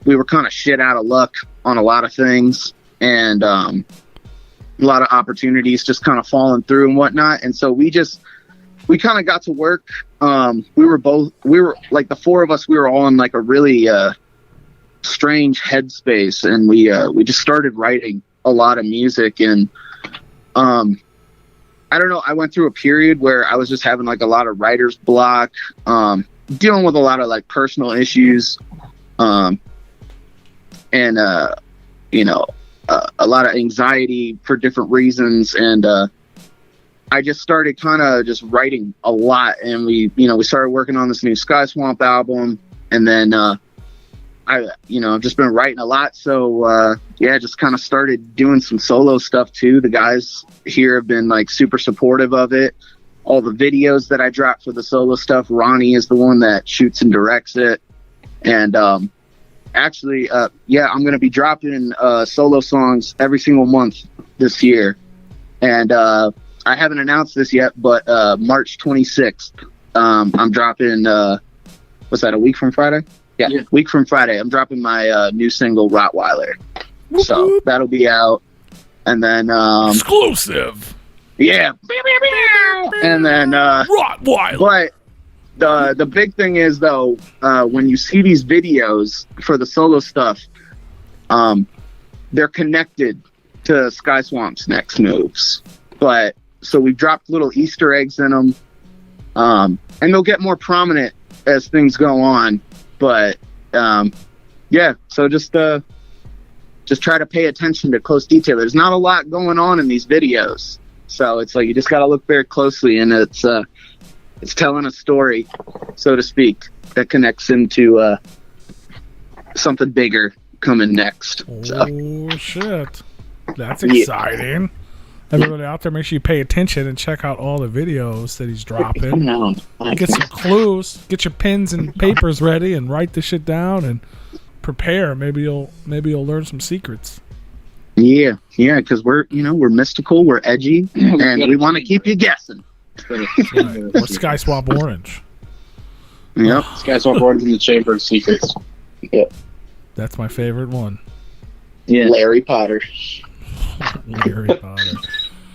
we were kind of shit out of luck on a lot of things, and a lot of opportunities just kind of falling through and whatnot. And so we kind of got to work. We were like, the four of us, we were all in like a really strange headspace, and we just started writing a lot of music. And I don't know, I went through a period where I was just having like a lot of writer's block, dealing with a lot of like personal issues, and a lot of anxiety for different reasons. And I just started kind of just writing a lot, and we started working on this new Sky Swamp album, and then I've just been writing a lot. So just kind of started doing some solo stuff too. The guys here have been like super supportive of it. All the videos that I dropped for the solo stuff, Ronnie is the one that shoots and directs it. And actually, I'm going to be dropping solo songs every single month this year. And I haven't announced this yet, but March 26th, I'm dropping, what's that, a week from Friday? Yeah, week from Friday. I'm dropping my new single, Rottweiler. So that'll be out. And then... exclusive! Yeah. And then... Rottweiler! But the big thing is, though, when you see these videos for the solo stuff, they're connected to Sky Swamp's next moves. But so we've dropped little Easter eggs in them, and they'll get more prominent as things go on. But so just try to pay attention to close detail. There's not a lot going on in these videos, so it's like you just got to look very closely, and it's telling a story, so to speak, that connects into something bigger coming next. Oh, shit. That's exciting. Everybody out there, make sure you pay attention and check out all the videos that he's dropping. Get some clues. Get your pens and papers ready and write the shit down and prepare. Maybe you'll learn some secrets. Yeah, because we're mystical, we're edgy, and we want to keep you guessing. Right. Or Sky Swamp Orange. Yep. Sky Swamp Orange in the Chamber of Secrets. Yep. That's my favorite one. Yeah. Larry Potter. Larry Potter.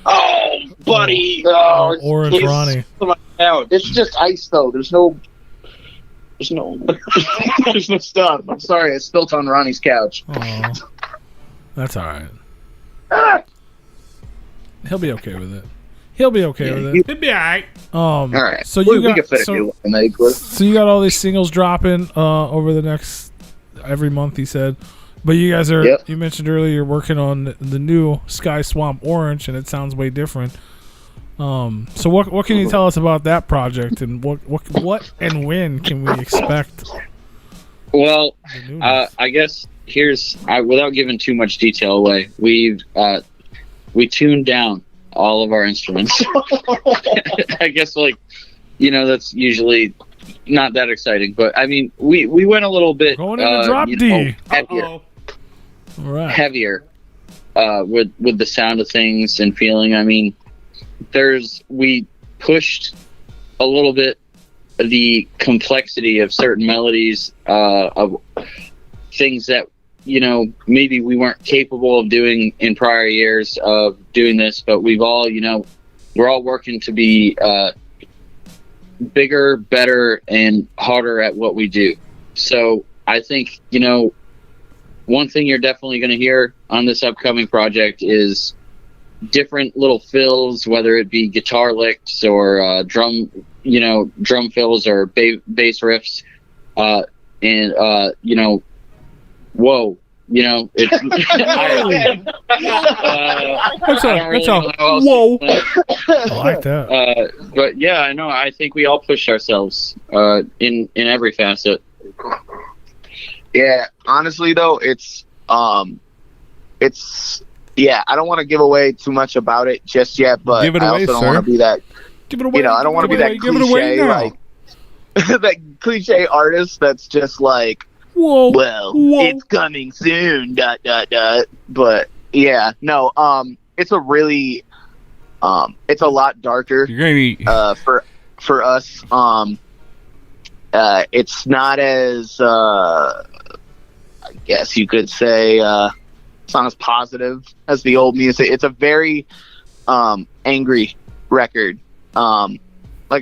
Oh, buddy. Orange Ronnie. It's just ice, though. There's no there's no stuff. I'm sorry, I spilled on Ronnie's couch. Oh, that's all right. He'll be okay with it. He'll be okay with it. It'd be alright. All right. So you got we can fit a new one, so you got all these singles dropping over the next every month. He said, but you guys are. Yep. You mentioned earlier you're working on the new Sky Swamp Orange, and it sounds way different. So what can you tell us about that project, and what and when can we expect? Well, I guess without giving too much detail away, we tuned down all of our instruments. I guess that's usually not that exciting, but I mean we went a little bit going in the drop D. Heavier. All right. Heavier with the sound of things and feeling. I mean, we pushed a little bit the complexity of certain melodies, of things that maybe we weren't capable of doing in prior years of doing this, but we're all working to be bigger, better, and harder at what we do. So I think one thing you're definitely going to hear on this upcoming project is different little fills, whether it be guitar licks or drum fills or bass riffs, and whoa, it's that's all. Whoa, I like that. But yeah, I know. I think we all push ourselves in every facet. Yeah, honestly though, it's yeah, I don't want to give away too much about it just yet, but Give it I away, also don't sir. want to be that, Give it away. I don't want to be that cliche, like that cliche artist that's just like, Whoa. well, Whoa. it's coming soon, ... But yeah, no, it's a really, it's a lot darker. You're gonna be For us, it's not as, I guess you could say, it's not as positive as the old music. It's a very angry record. Like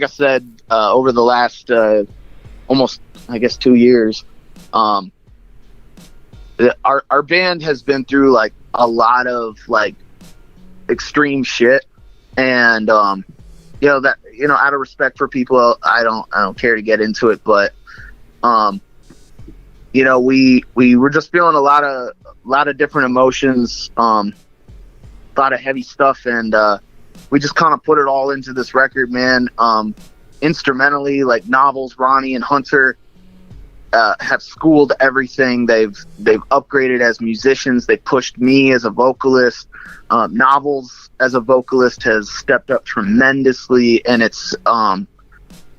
I said, over the last almost, I guess, 2 years, our band has been through like a lot of like extreme shit, and out of respect for people, I don't care to get into it, but we were just feeling a lot of different emotions, a lot of heavy stuff, and we just kind of put it all into this record, man. Instrumentally, like Novels, Ronnie, and Hunter have schooled everything. They've upgraded as musicians. They pushed me as a vocalist. Novels as a vocalist has stepped up tremendously, and it's I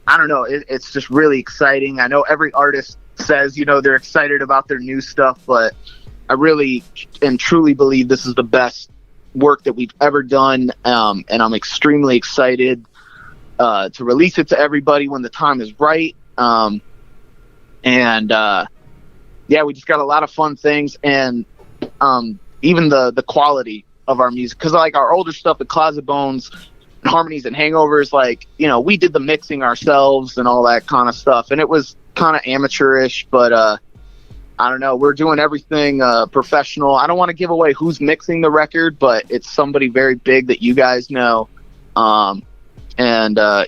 don't know, it's just really exciting. I know every artist says they're excited about their new stuff, but I really and truly believe this is the best work that we've ever done, and I'm extremely excited to release it to everybody when the time is right. Yeah, we just got a lot of fun things, and even the quality of our music, because like our older stuff, the Closet Bones, Harmonies, and Hangovers, like we did the mixing ourselves and all that kind of stuff, and it was kind of amateurish, but I don't know, we're doing everything professional. I don't want to give away who's mixing the record, but it's somebody very big that you guys know, and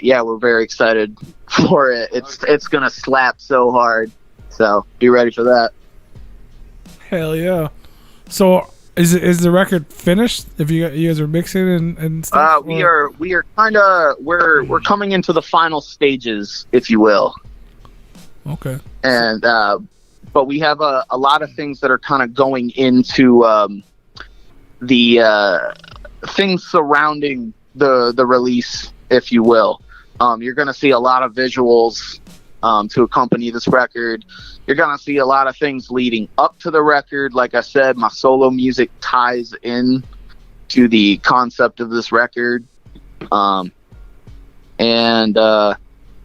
yeah, we're very excited for it. It's gonna slap so hard, so be ready for that. Hell yeah! So is the record finished? If you guys are mixing and stuff, we are kind of we're coming into the final stages, if you will. Okay. And but we have a lot of things that are kind of going into the things surrounding the release, if you will. You're going to see a lot of visuals to accompany this record. You're going to see a lot of things leading up to the record. Like I said, my solo music ties in to the concept of this record.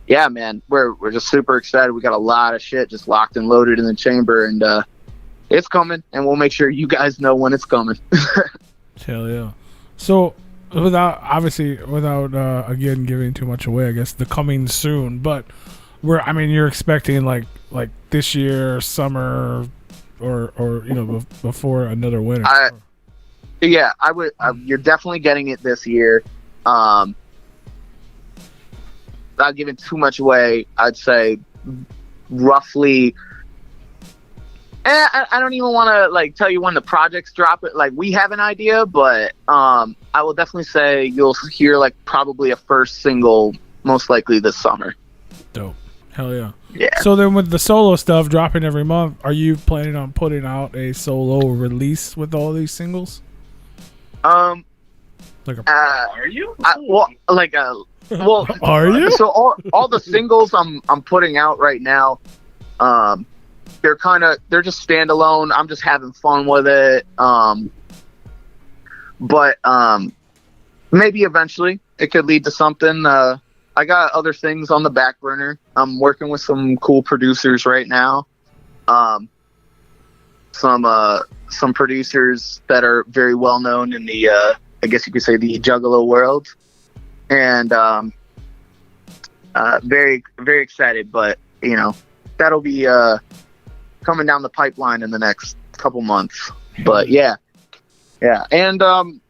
Yeah, man, we're just super excited. We got a lot of shit just locked and loaded in the chamber, and it's coming, and we'll make sure you guys know when it's coming. Hell yeah! So without again giving too much away, I guess the coming soon, but you're expecting like this year, summer, or before another winter. Yeah, I would. You're definitely getting it this year. Not giving too much away, I'd say roughly I don't even want to like tell you when the projects drop it. Like we have an idea, but I will definitely say you'll hear like probably a first single, most likely this summer. Dope. Hell yeah. Yeah. So then with the solo stuff dropping every month, are you planning on putting out a solo release with all these singles? Are you? Well, are you? So all the singles I'm putting out right now, they're just standalone. I'm just having fun with it. But maybe eventually it could lead to something. I got other things on the back burner. I'm working with some cool producers right now. Some producers that are very well known in the I guess you could say the Juggalo world, and very very excited. But you know that'll be coming down the pipeline in the next couple months. But yeah, and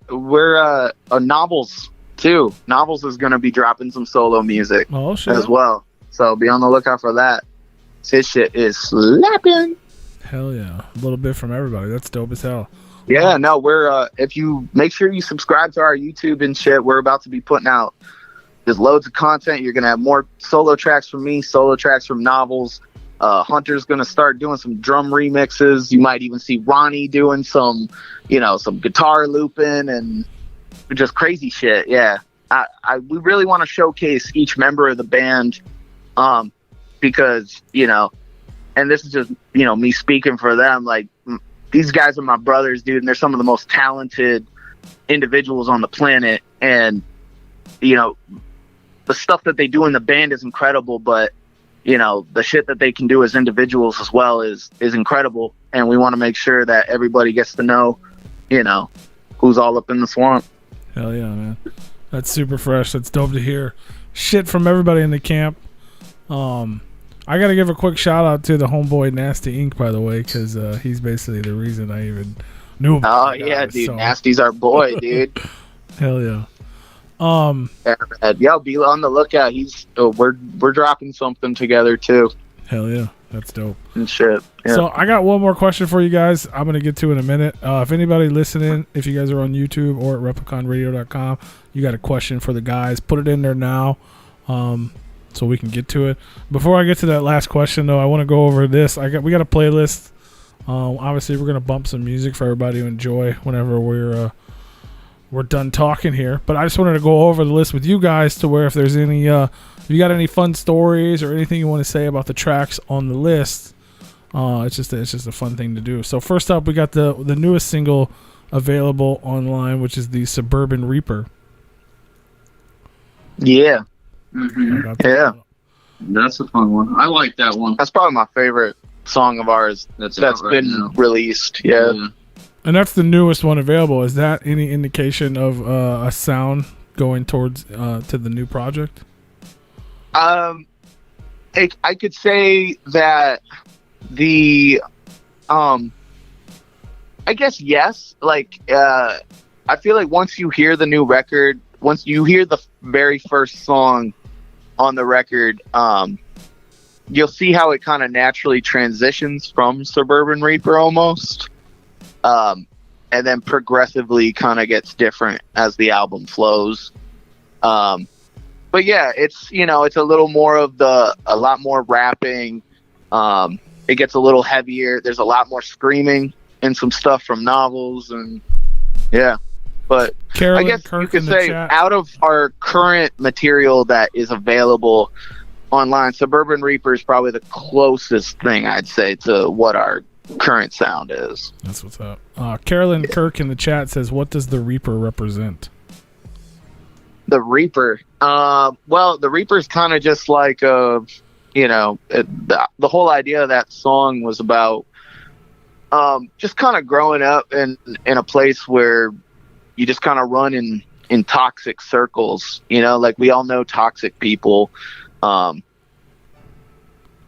we're Novels too. Novels is going to be dropping some solo music as well, so be on the lookout for that. His shit is slapping. Hell yeah, a little bit from everybody. That's dope as hell. Yeah, no, we're if you make sure you subscribe to our YouTube and shit, we're about to be putting out just loads of content. You're gonna have more solo tracks from me, solo tracks from Novels. Hunter's gonna start doing some drum remixes. You might even see Ronnie doing some guitar looping and just crazy shit. Yeah, we really want to showcase each member of the band, because and this is just me speaking for them. Like these guys are my brothers, dude, and they're some of the most talented individuals on the planet. And the stuff that they do in the band is incredible, but the shit that they can do as individuals as well is incredible. And we want to make sure that everybody gets to know, who's all up in the swamp. Hell yeah, man. That's super fresh. That's dope to hear. Shit from everybody in the camp. I got to give a quick shout out to the homeboy Nasty Inc., by the way, because he's basically the reason I even knew him. Oh, yeah, dude. So. Nasty's our boy, dude. Hell yeah. Yo, be on the lookout. We're dropping something together, too. Hell yeah. That's dope. And shit. Yeah. So I got one more question for you guys. I'm going to get to in a minute. If anybody listening, if you guys are on YouTube or at repliconradio.com, you got a question for the guys, put it in there now. So we can get to it. Before I get to that last question, though, I want to go over this. We got a playlist. Obviously, we're gonna bump some music for everybody to enjoy whenever we're done talking here. But I just wanted to go over the list with you guys to where if there's any, if you got any fun stories or anything you want to say about the tracks on the list, it's just a fun thing to do. So first up, we got the newest single available online, which is the Suburban Reaper. Yeah. Mm-hmm. Yeah, that's a fun one. I like that one. That's probably my favorite song of ours that's been released. Yeah. And that's the newest one available. Is that any indication of a sound going towards to the new project? I could say that I guess yes. Like I feel like once you hear the new record, once you hear the very first song on the record, you'll see how it kind of naturally transitions from Suburban Reaper almost, and then progressively kind of gets different as the album flows. But yeah, it's it's a little more of a lot more rapping. It gets a little heavier. There's a lot more screaming and some stuff from Novels, and yeah. But Carolyn I guess Kirk you could say chat. Out of our current material that is available online, Suburban Reaper is probably the closest thing I'd say to what our current sound is. That's what's up. Carolyn Kirk in the chat says, "What does the Reaper represent?" The Reaper. Well, the Reaper is kind of just like the whole idea of that song was about just kind of growing up in a place where you just kind of run in toxic circles, like we all know toxic people,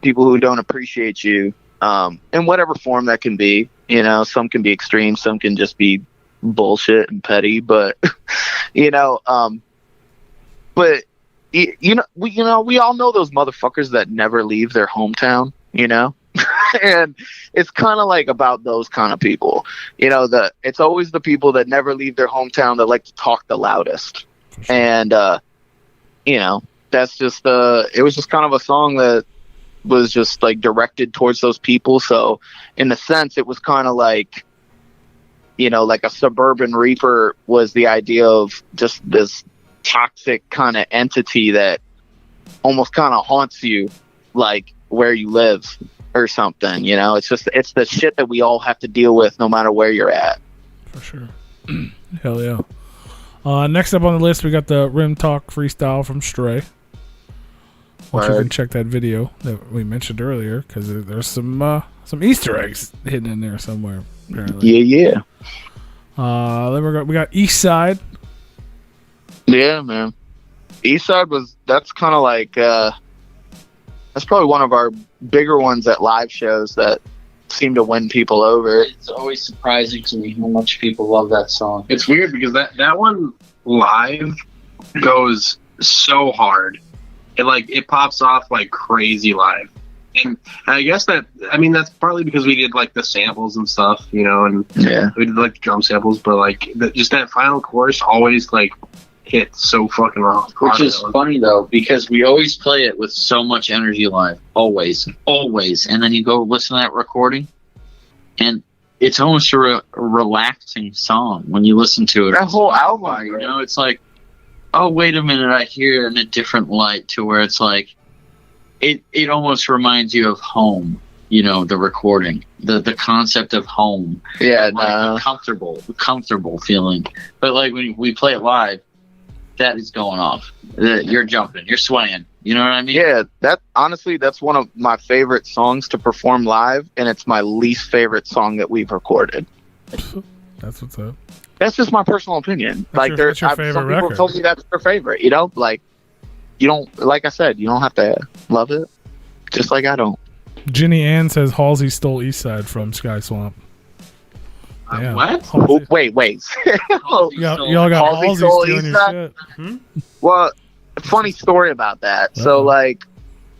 people who don't appreciate you, in whatever form that can be. Some can be extreme, some can just be bullshit and petty, but we all know those motherfuckers that never leave their hometown, And it's kind of like about those kind of people. You know, it's always the people that never leave their hometown that like to talk the loudest. And, you know, that's just it was just kind of a song that was just like directed towards those people. So in a sense, it was kind of like, you know, like a suburban reaper was the idea of just this toxic kind of entity that almost kind of haunts you, like where you live or something. You know, it's the shit that we all have to deal with no matter where you're at. For sure. Hell yeah. Next up on the list, we got the Rim Talk freestyle from Stray. Which you can check that video that we mentioned earlier, because there's some Easter eggs hidden in there somewhere. Apparently. Yeah. Then we got East Side. Yeah, man. East Side that's kind of like that's probably one of our bigger ones at live shows that seem to win people over. It's always surprising to me how much people love that song. It's weird because that one live goes so hard. It pops off like crazy live. And I guess that's partly because we did like the samples and stuff, you know, and we did like the drum samples, but like just that final chorus always like hit so fucking wrong. Which is funny though, because we always play it with so much energy live. Always. And then you go listen to that recording, and it's almost a relaxing song when you listen to it. That whole album, you know, it's like, oh, wait a minute, I hear it in a different light, to where it's like, it almost reminds you of home, you know, the recording, the concept of home. Yeah, like comfortable feeling. But like when we play it live, that is going off. You're jumping, you're swaying. You know what I mean? Yeah, that's one of my favorite songs to perform live, and it's my least favorite song that we've recorded. That's what's up. That's just my personal opinion. That's your favorite some record. people told me that's their favorite. You know, like you don't, like I said, you don't have to love it, just like I don't. Ginny Ann says Halsey stole East Side from Sky Swamp. Damn. What? Oh, wait. Y'all got Halsey Halsey stole stealing East your Side? shit. Well, funny story about that. So like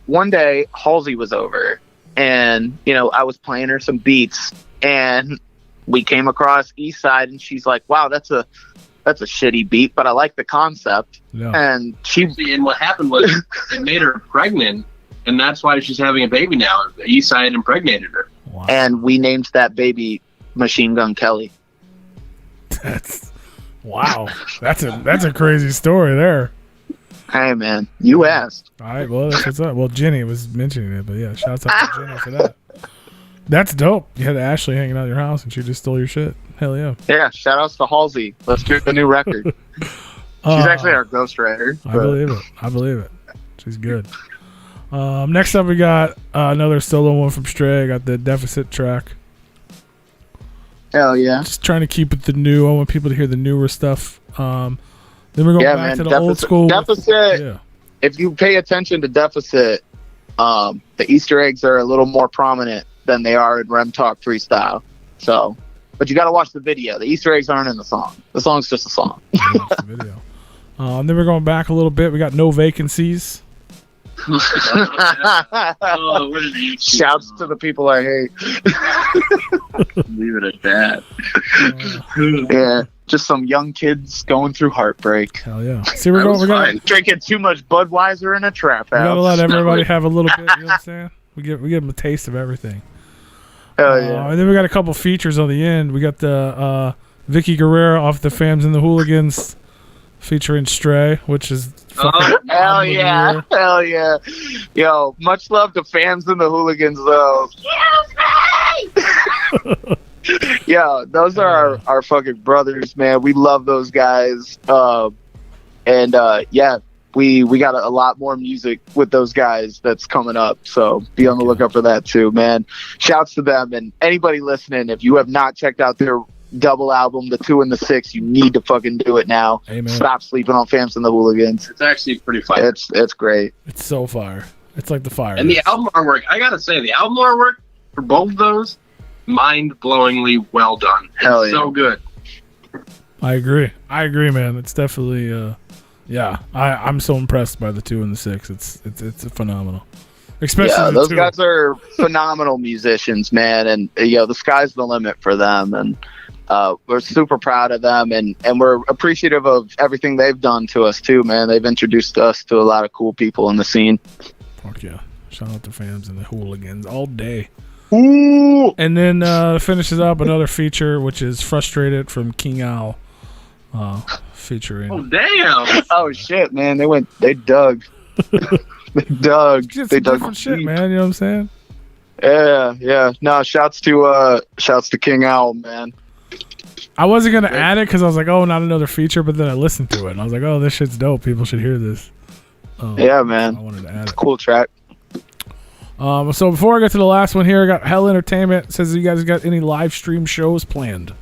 one day Halsey was over, and you know, I was playing her some beats, and we came across East Side, and she's like, wow, that's a shitty beat, but I like the concept. Yeah. And and what happened was it made her pregnant, and that's why she's having a baby now. East Side impregnated her. Wow. And we named that baby Machine Gun Kelly. Wow. That's a crazy story there. Hey man, you asked. All right, well that's what's up. Well, Jenny was mentioning it, but yeah, shouts out to Jenny for that. That's dope. You had Ashley hanging out at your house, and she just stole your shit. Hell yeah. Yeah, shout outs to Halsey. Let's do the new record. She's actually our ghostwriter. I believe it. She's good. Next up, we got another solo one from Stray. Got the Deficit track. Hell yeah. Just trying to keep it the new. I want people to hear the newer stuff. Then we're going back to the old school. Deficit. If you pay attention to Deficit, the Easter eggs are a little more prominent than they are in Rem Talk freestyle. So, but you got to watch the video. The Easter eggs aren't in the song. The song's just a song. Watch the video. Then we're going back a little bit. We got No Vacancies. Oh, what an ancient Shouts song. to the people I hate. Leave it at that. Yeah, just some young kids going through heartbreak. Hell yeah. See, we're going. Drinking too much Budweiser in a trap house. We gotta let everybody have a little bit. You know what I'm saying? We give them a taste of everything. Hell yeah. And then we got a couple features on the end. We got the Vicky Guerrero off the Fams and the Hooligans featuring Stray, which is fucking Hell yeah. Hell yeah. Yo, much love to fans and the Hooligans, though. Yo, those are our fucking brothers, man. We love those guys. Yeah, we got a lot more music with those guys that's coming up, so be on the lookout for that too, man. Shouts to them, and anybody listening, if you have not checked out their double album, The 2 and the 6, you need to fucking do it now. Amen. Stop sleeping on Fams and the Hooligans. It's actually pretty fire. It's great. It's so fire. It's like the fire. And the album artwork, I gotta say, the album artwork for both of those, mind-blowingly well done. Hell It's yeah. so good. I agree, man. It's definitely I'm so impressed by the 2 and the 6. It's phenomenal. Especially Yeah, the those two. guys are phenomenal musicians, man, and the sky's the limit for them, and we're super proud of them, and we're appreciative of everything they've done to us too, man. They've introduced us to a lot of cool people in the scene. Fuck yeah. Shout out to fans and the hooligans all day. Ooh. And then finishes up another feature, which is Frustrated from King Owl. Featuring. Oh damn! Oh shit, man! They dug. They dug. Just They dug different shit, deep. man. You know what I'm saying? Yeah. No, shouts to King Owl, man. I wasn't gonna add it because I was like, oh, not another feature. But then I listened to it and I was like, oh, this shit's dope. People should hear this. Yeah, man. I wanted to add it. Cool track. So before I get to the last one here, I got Hell Entertainment says you guys got any live stream shows planned.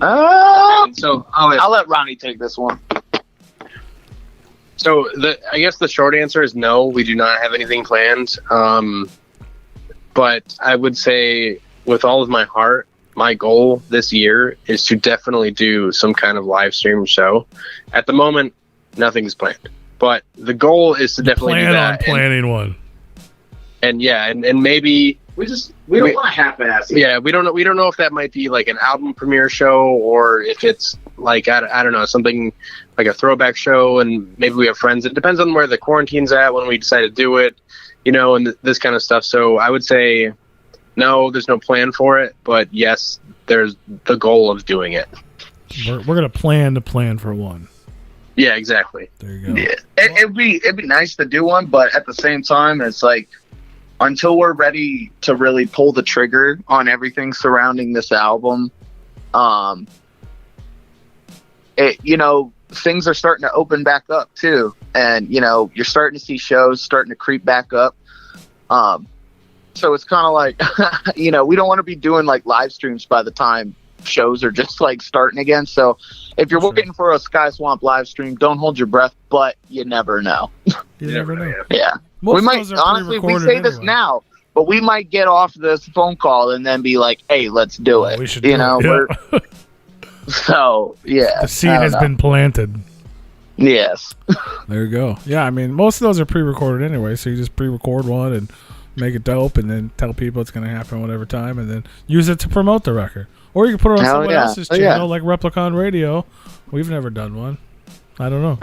So I'll let Ronnie take this one. So I guess the short answer is no. We do not have anything planned. But I would say, with all of my heart, my goal this year is to definitely do some kind of live stream show. At the moment, nothing's planned, but the goal is to definitely do Plan that. on planning one. And maybe We don't want to half-ass it. yeah, we don't know if that might be like an album premiere show, or if it's like I don't know, something like a throwback show, and maybe we have friends. It depends on where the quarantine's at when we decide to do it, and this kind of stuff. So I would say no, there's no plan for it, but yes, there's the goal of doing it. We're gonna plan for one. Yeah, exactly. There you go. Yeah. It'd be nice to do one, but at the same time, it's like, until we're ready to really pull the trigger on everything surrounding this album, things are starting to open back up too, and you're starting to see shows starting to creep back up. So it's kind of like, we don't want to be doing like live streams by the time shows are just like starting again. So if you're waiting for a Sky Swamp live stream, don't hold your breath, but you never know. You never know. Yeah. Most We of might, those are honestly, we pre-recorded say this anyway. now, but we might get off this phone call and then be like, hey, let's do it. We should do it. Yeah. We're, so, yeah. The seed I don't has know. been planted. Yes. There you go. Yeah, I mean, most of those are pre-recorded anyway, so you just pre-record one and make it dope, and then tell people it's going to happen whatever time, and then use it to promote the record. Or you can put it on Hell someone yeah. else's Oh, channel, yeah. like Replicon Radio. We've never done one. I don't know.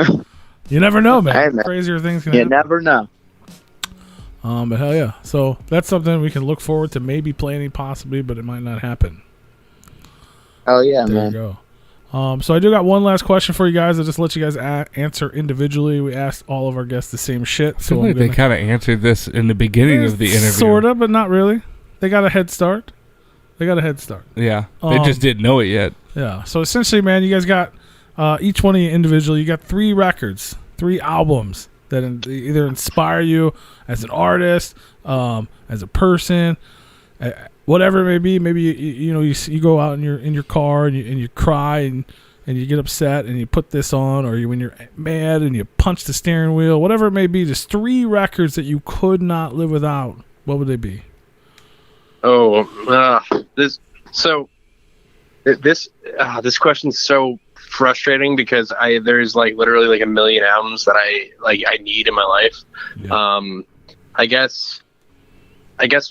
You never know, man. Hey, man. Crazier things can You happen. never know. But hell yeah. So that's something we can look forward to maybe planning possibly, but it might not happen. Oh, yeah, There man. you go. So I do got one last question for you guys. I'll just let you guys answer individually. We asked all of our guests the same shit. I So feel like they kind of answered this in the beginning of the interview. Sort of, but not really. They got a head start. Yeah, they just didn't know it yet. Yeah. So essentially, man, you guys got each one of you individually. You got 3 records, 3 albums that either inspire you as an artist, as a person, whatever it may be. Maybe you go out in your car and you cry and you get upset and you put this on, or when you're mad and you punch the steering wheel, whatever it may be. Just 3 records that you could not live without. What would they be? This question's so frustrating because there's like literally like a million albums that I need in my life. Yeah. I guess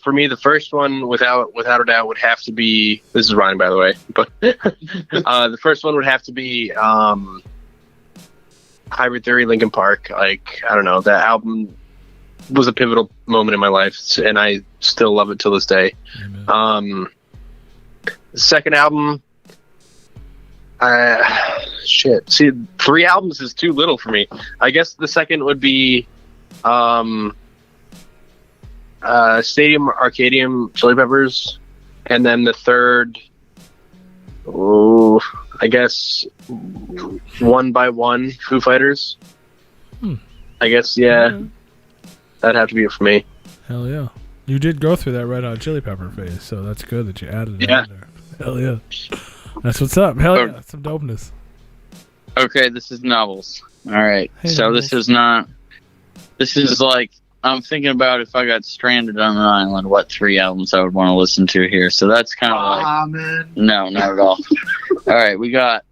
for me the first one without a doubt would have to be, this is Ryan by the way, but the first one would have to be Hybrid Theory, Linkin Park. Like, I don't know, that album was a pivotal moment in my life, and I still love it till this day. Amen. The second album, shit. See, 3 albums is too little for me. I guess the second would be Stadium Arcadium Chili Peppers, and then the third, I guess One by One Foo Fighters. I guess, yeah. That'd have to be it for me. Hell yeah. You did go through that Red Hot Chili Pepper phase, so that's good that you added it Yeah. in there. Hell yeah. That's what's up. Hell yeah. That's some dopeness. Okay, this is novels. All right. Hey, So Novels. this is like, I'm thinking about if I got stranded on an island, what 3 albums I would want to listen to here. So that's kind of like, Man. no, not at all. All right, we got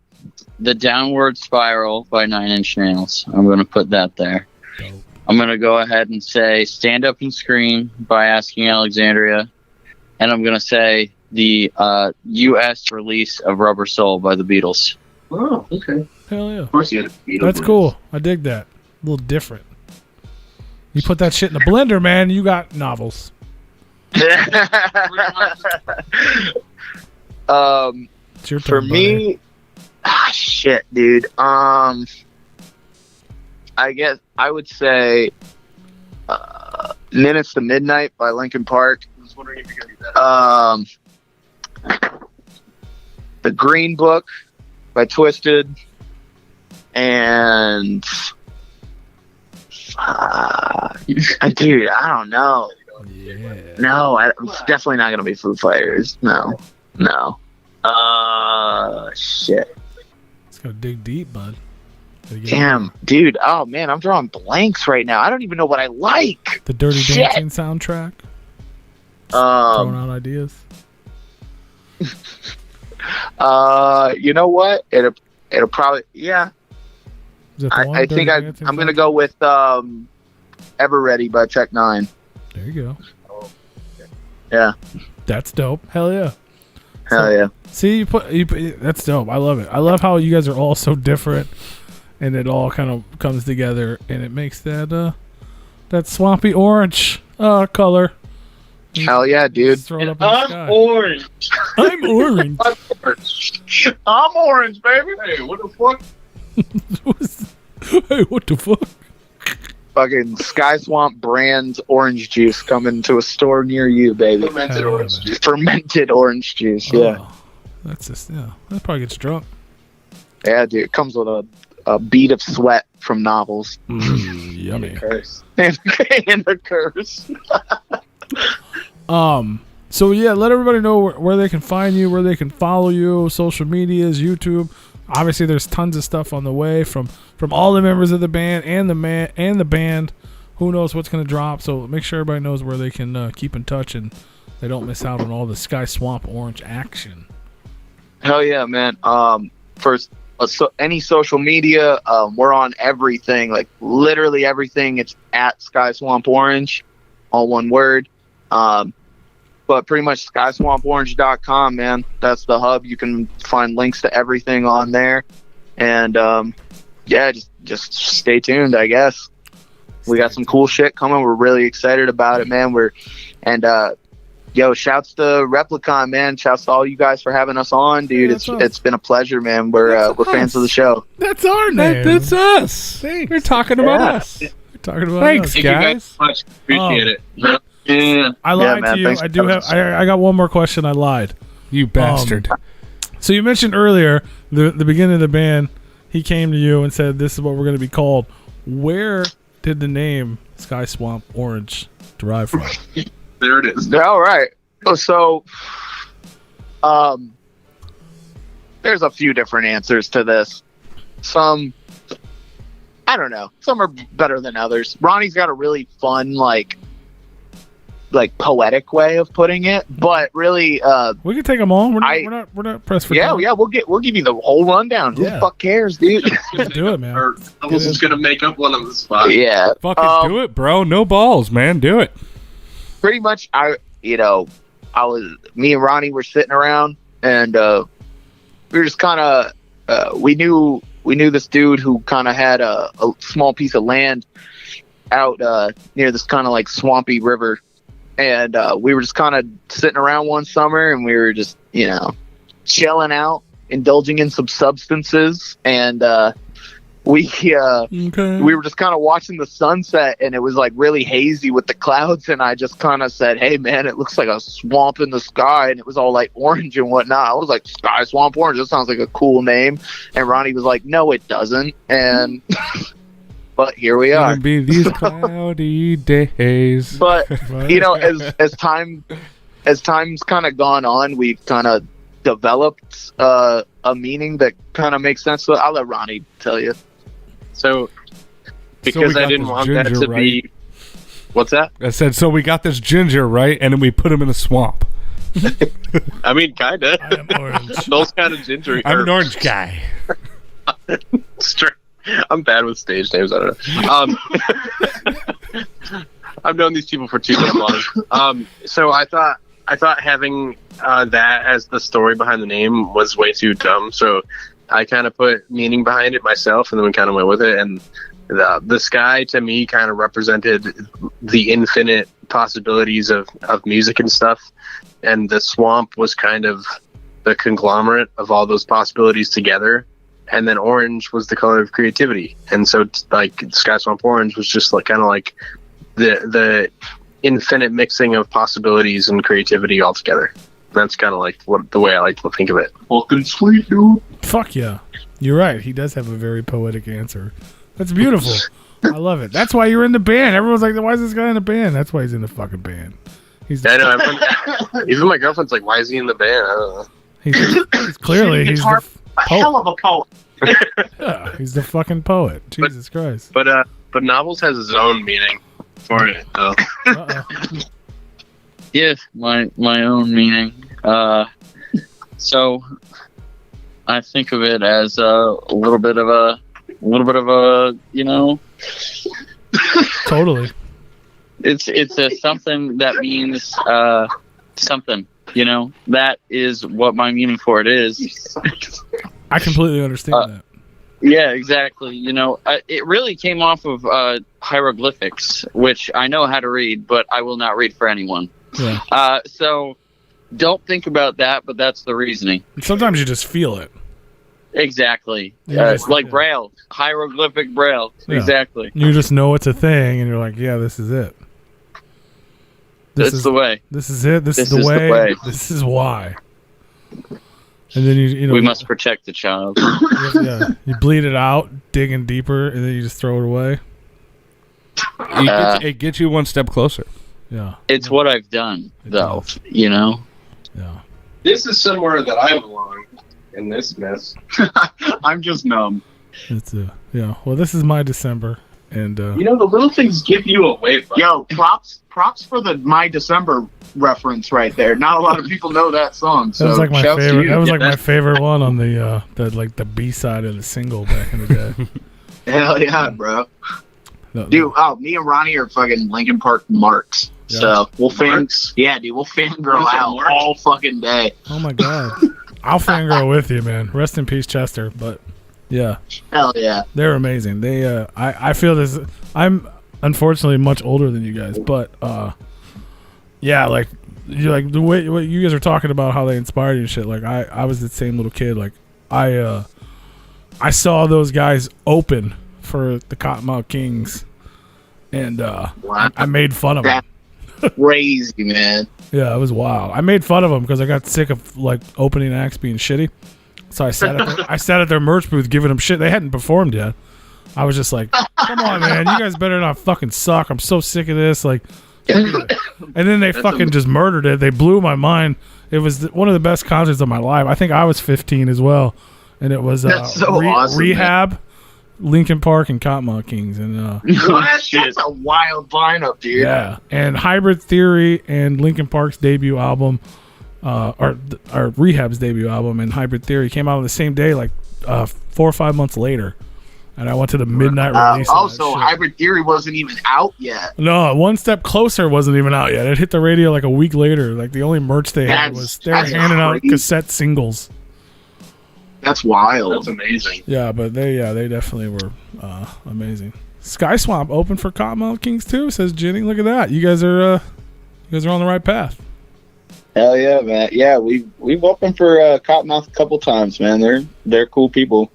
The Downward Spiral by 9 Inch Nails. I'm going to put that there. Dope. I'm going to go ahead and say Stand Up and Scream by Asking Alexandria. And I'm going to say the U.S. release of Rubber Soul by the Beatles. Oh, okay. Hell yeah. Of course you had to beat That's cool. I dig that. A little different. You put that shit in the blender, man, you got novels. It's your turn, For me, shit, dude. I guess I would say Minutes to Midnight by Linkin Park. I was wondering if you're gonna do that. The Green Book by Twisted, and dude, I don't know. Yeah. No, it's definitely not gonna be Foo Fighters. No. Shit. It's gonna dig deep, bud. Damn, dude. Oh man, I'm drawing blanks right now. I don't even know what I like. The Dirty Shit. Dancing soundtrack. Throwing out ideas. You know what? It'll probably Is that the one, I Dirty think Dancing I'm gonna soundtrack? go with Ever Ready by Tech Nine. There you go. Yeah, That's dope. Hell yeah. hell yeah. See, you put that's dope. I love it. I love how you guys are all so different, and it all kind of comes together, and it makes that swampy orange color. Hell yeah, dude. Just throw it up in the sky. Orange. I'm orange. I'm orange, baby. Hey, what the fuck? Hey, what the fuck? Fucking Sky Swamp brand orange juice coming to a store near you, baby. Fermented Hell yeah, orange man. juice. Fermented orange juice. Yeah, Oh, that's just that probably gets drunk. yeah, dude. It comes with a bead of sweat from novels. Yummy. Curse. and the curse. So yeah, let everybody know where they can find you, where they can follow you, social medias, YouTube. Obviously, there's tons of stuff on the way from all the members of the band and the band. Who knows what's gonna drop? So make sure everybody knows where they can keep in touch and they don't miss out on all the Sky Swamp Orange action. Hell yeah, man. First, any social media, we're on everything, like literally everything. It's at Sky Swamp Orange, all one word. But pretty much skyswamporange.com, man. That's the hub. You can find links to everything on there. And yeah, just stay tuned, I guess. We got some cool shit coming. We're really excited about it, man. Yo, shouts to Replicon, man. Shouts to all you guys for having us on, dude. Yeah, It's been a pleasure, man. We're fans of the show. That's our name. That's us. Thanks. You're talking about Yeah. us. We're talking about Thanks, us. Thank you guys so much. Appreciate it. Yeah. I lied man, to you. thanks I for do having have. us. I got one more question. I lied. You bastard. So you mentioned earlier the beginning of the band. He came to you and said, "This is what we're going to be called." Where did the name Sky Swamp Orange derive from? There it is. All right. So, there's a few different answers to this. Some, I don't know. Some are better than others. Ronnie's got a really fun, like poetic way of putting it, but really, We can take them all. We're not pressed for time. we'll give you the whole rundown. Who Yeah. the fuck cares, dude? Let's do it, man. Or I was just gonna make up one of the spots. Yeah. Fucking do it, bro. No balls, man. Do it. Pretty much, me and Ronnie were sitting around, and we were just kind of, we knew this dude who kind of had a small piece of land out near this kind of like swampy river, and we were just kind of sitting around one summer, and we were just chilling out, indulging in some substances, and we were just kind of watching the sunset, and it was like really hazy with the clouds, and I just kind of said, "Hey man, it looks like a swamp in the sky," and it was all like orange and whatnot. I was like, "Sky Swamp Orange, that sounds like a cool name." And Ronnie was like, "No, it doesn't." And but here we are. Gonna be these cloudy days. But Right. as time's kind of gone on, we've kind of developed a meaning that kind of makes sense. So I'll let Ronnie tell you. So, So because we I got didn't this want that ginger, to be. What's that? I said, so we got this ginger, right? And then we put him in the swamp. I mean, kinda. I am orange. Those kind of ginger. I'm an orange guy. Straight, I'm bad with stage names. I don't know. I've known these people for too long. So I thought having that as the story behind the name was way too dumb. So I kind of put meaning behind it myself, and then we kind of went with it. And the sky to me kind of represented the infinite possibilities of music and stuff, and the swamp was kind of the conglomerate of all those possibilities together. And then orange was the color of creativity, and so like Sky Swamp Orange was just like kind of like the infinite mixing of possibilities and creativity all together. That's kind of like the way I like to think of it. Fucking sweet, dude. Fuck yeah. You're right. He does have a very poetic answer. That's beautiful. I love it. That's why you're in the band. Everyone's like, why is this guy in the band? That's why he's in the fucking band. I know. Even my girlfriend's like, why is he in the band? I don't know. He's clearly he's the hell of a poet. Yeah, he's the fucking poet. Jesus Christ. But novels has its own meaning for it, though. Yeah, my own meaning. So I think of it as a little bit of a, you know. Totally. It's a something that means something. You know, that is what my meaning for it is. I completely understand that. Yeah, exactly. You know, it really came off of hieroglyphics, which I know how to read, but I will not read for anyone. Yeah. So don't think about that, but that's the reasoning. Sometimes you just feel it. Exactly. Yeah, like Braille, hieroglyphic Braille. Yeah. Exactly. You just know it's a thing, and you're like, yeah, this is it. This is the way. This is it. This is the way. way. This is why. And then you know we must protect the child. You bleed it out, digging deeper, and then you just throw it away. It gets you one step closer. Yeah. It's what I've done, though. You know. Yeah. This is somewhere that I belong in this mess. I'm just numb. It's yeah. Well, this is my December, and You know, the little things give you away. Yo, props for the My December reference right there. Not a lot of people know that song. So that was like my shouts to favorite. you. That was like my favorite one on the B side of the single back in the day. Hell yeah, bro. No, Dude, me and Ronnie are fucking Linkin Park marks. Yeah. So we'll we'll fangirl out all fucking day. Oh my god. I'll fangirl with you, man. Rest in peace, Chester. But yeah, Hell yeah. they're amazing. They I feel this. I'm unfortunately much older than you guys, but yeah, like you like the way what you guys are talking about how they inspired you and shit. Like I was the same little kid. Like I saw those guys open for the Cottonmouth Kings, and I made fun of them. Crazy, man. Yeah, it was wild. I made fun of them because I got sick of like opening acts being shitty. So I sat at their merch booth giving them shit. They hadn't performed yet. I was just like, "Come on, man, you guys better not fucking suck. I'm so sick of this." Like, and then they fucking just murdered it. They blew my mind. It was one of the best concerts of my life. I think I was 15 as well, and it was That's so awesome, Rehab, man. Linkin Park, and Cottonmouth Kings, and that's a wild lineup, dude. yeah, and Hybrid Theory and Linkin Park's debut album, or Rehab's debut album, and Hybrid Theory came out on the same day, like 4 or 5 months later, and I went to the midnight release. Also, Hybrid Theory wasn't even out yet. No, One Step Closer wasn't even out yet. It hit the radio like a week later. Like the only merch they had was they were handing out cassette singles. That's wild. That's amazing. Yeah, but they definitely were amazing. Sky Swamp open for Cottonmouth Kings too, says Jenny. Look at that. You guys are on the right path. Hell yeah, man. Yeah, we've opened for Cottonmouth a couple times, man. They're cool people.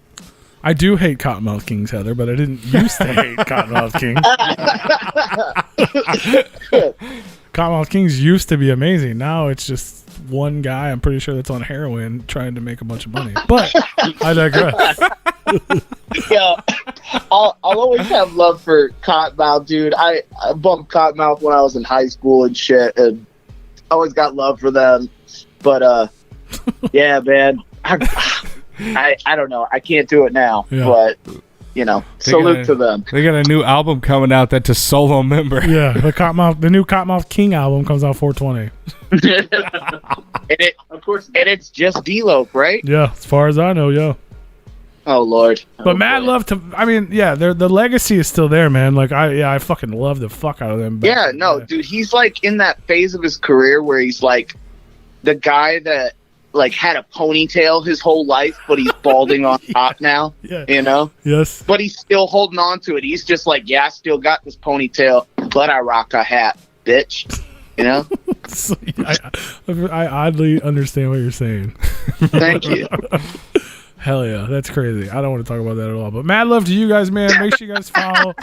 I do hate Cottonmouth Kings, Heather, but I didn't used to hate Cottonmouth Kings. Cottonmouth Kings used to be amazing. Now it's just one guy, I'm pretty sure, that's on heroin trying to make a bunch of money. But I digress. Yeah, I'll always have love for Cottonmouth, dude. I bumped Cottonmouth when I was in high school and shit, and always got love for them. But yeah, man, I don't know. I can't do it now, but you know, salute to them. They got a new album coming out that's a solo member. Yeah, the new Cottonmouth King album comes out 4/20. Of course, and it's just D-Lope, right? Yeah, as far as I know, yeah. Oh Lord. But mad love to. I mean, yeah, the legacy is still there, man. Like I fucking love the fuck out of them. Yeah, no, dude, he's like in that phase of his career where he's like the guy that like had a ponytail his whole life, but he's balding on top now. Yeah. You know? Yes. But he's still holding on to it. He's just like, yeah, I still got this ponytail, but I rock a hat, bitch. You know? So, I oddly understand what you're saying. Thank you. Hell yeah, that's crazy. I don't want to talk about that at all. But mad love to you guys, man. Make sure you guys follow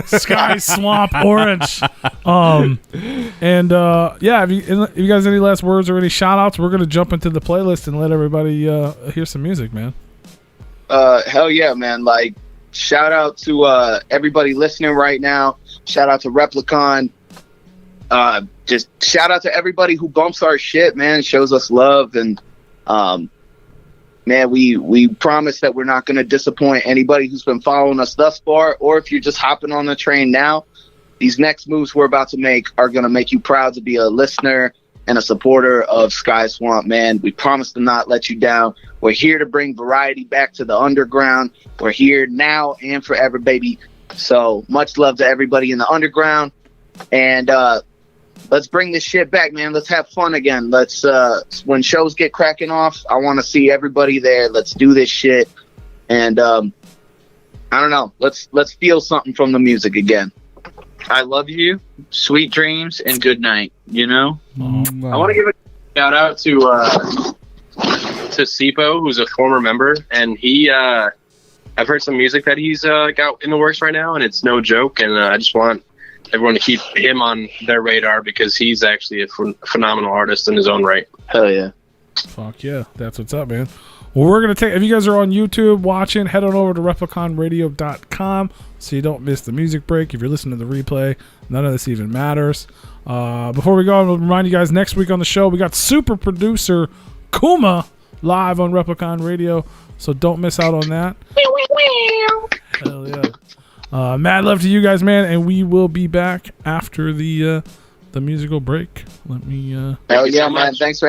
Sky Swamp Orange. And yeah, if you guys have any last words or any shout outs, we're gonna jump into the playlist and let everybody hear some music, man. Hell yeah, man. Like, shout out to everybody listening right now. Shout out to Replicon. Just shout out to everybody who bumps our shit, man, shows us love, and man, we promise that we're not going to disappoint anybody who's been following us thus far, or if you're just hopping on the train now, these next moves we're about to make are going to make you proud to be a listener and a supporter of Sky Swamp, man. We promise to not let you down. We're here to bring variety back to the underground. We're here now and forever, baby. So much love to everybody in the underground, and let's bring this shit back, man. Let's have fun again. Let's when shows get cracking off, I want to see everybody there. Let's do this shit. And I don't know. Let's feel something from the music again. I love you. Sweet dreams and good night. You know? I want to give a shout out to Sipo, who's a former member, and he I've heard some music that he's got in the works right now, and it's no joke, and I just want everyone to keep him on their radar because he's actually a phenomenal artist in his own right. Hell yeah. Fuck yeah. That's what's up, man. Well, we're going to take, if you guys are on YouTube watching, head on over to repliconradio.com so you don't miss the music break. If you're listening to the replay, none of this even matters. Before we go, I'll remind you guys, next week on the show, we got super producer Kuma live on Replicon Radio, so don't miss out on that. Hell yeah. Mad love to you guys, man, and we will be back after the musical break. Let me Hell yeah, man. Thanks for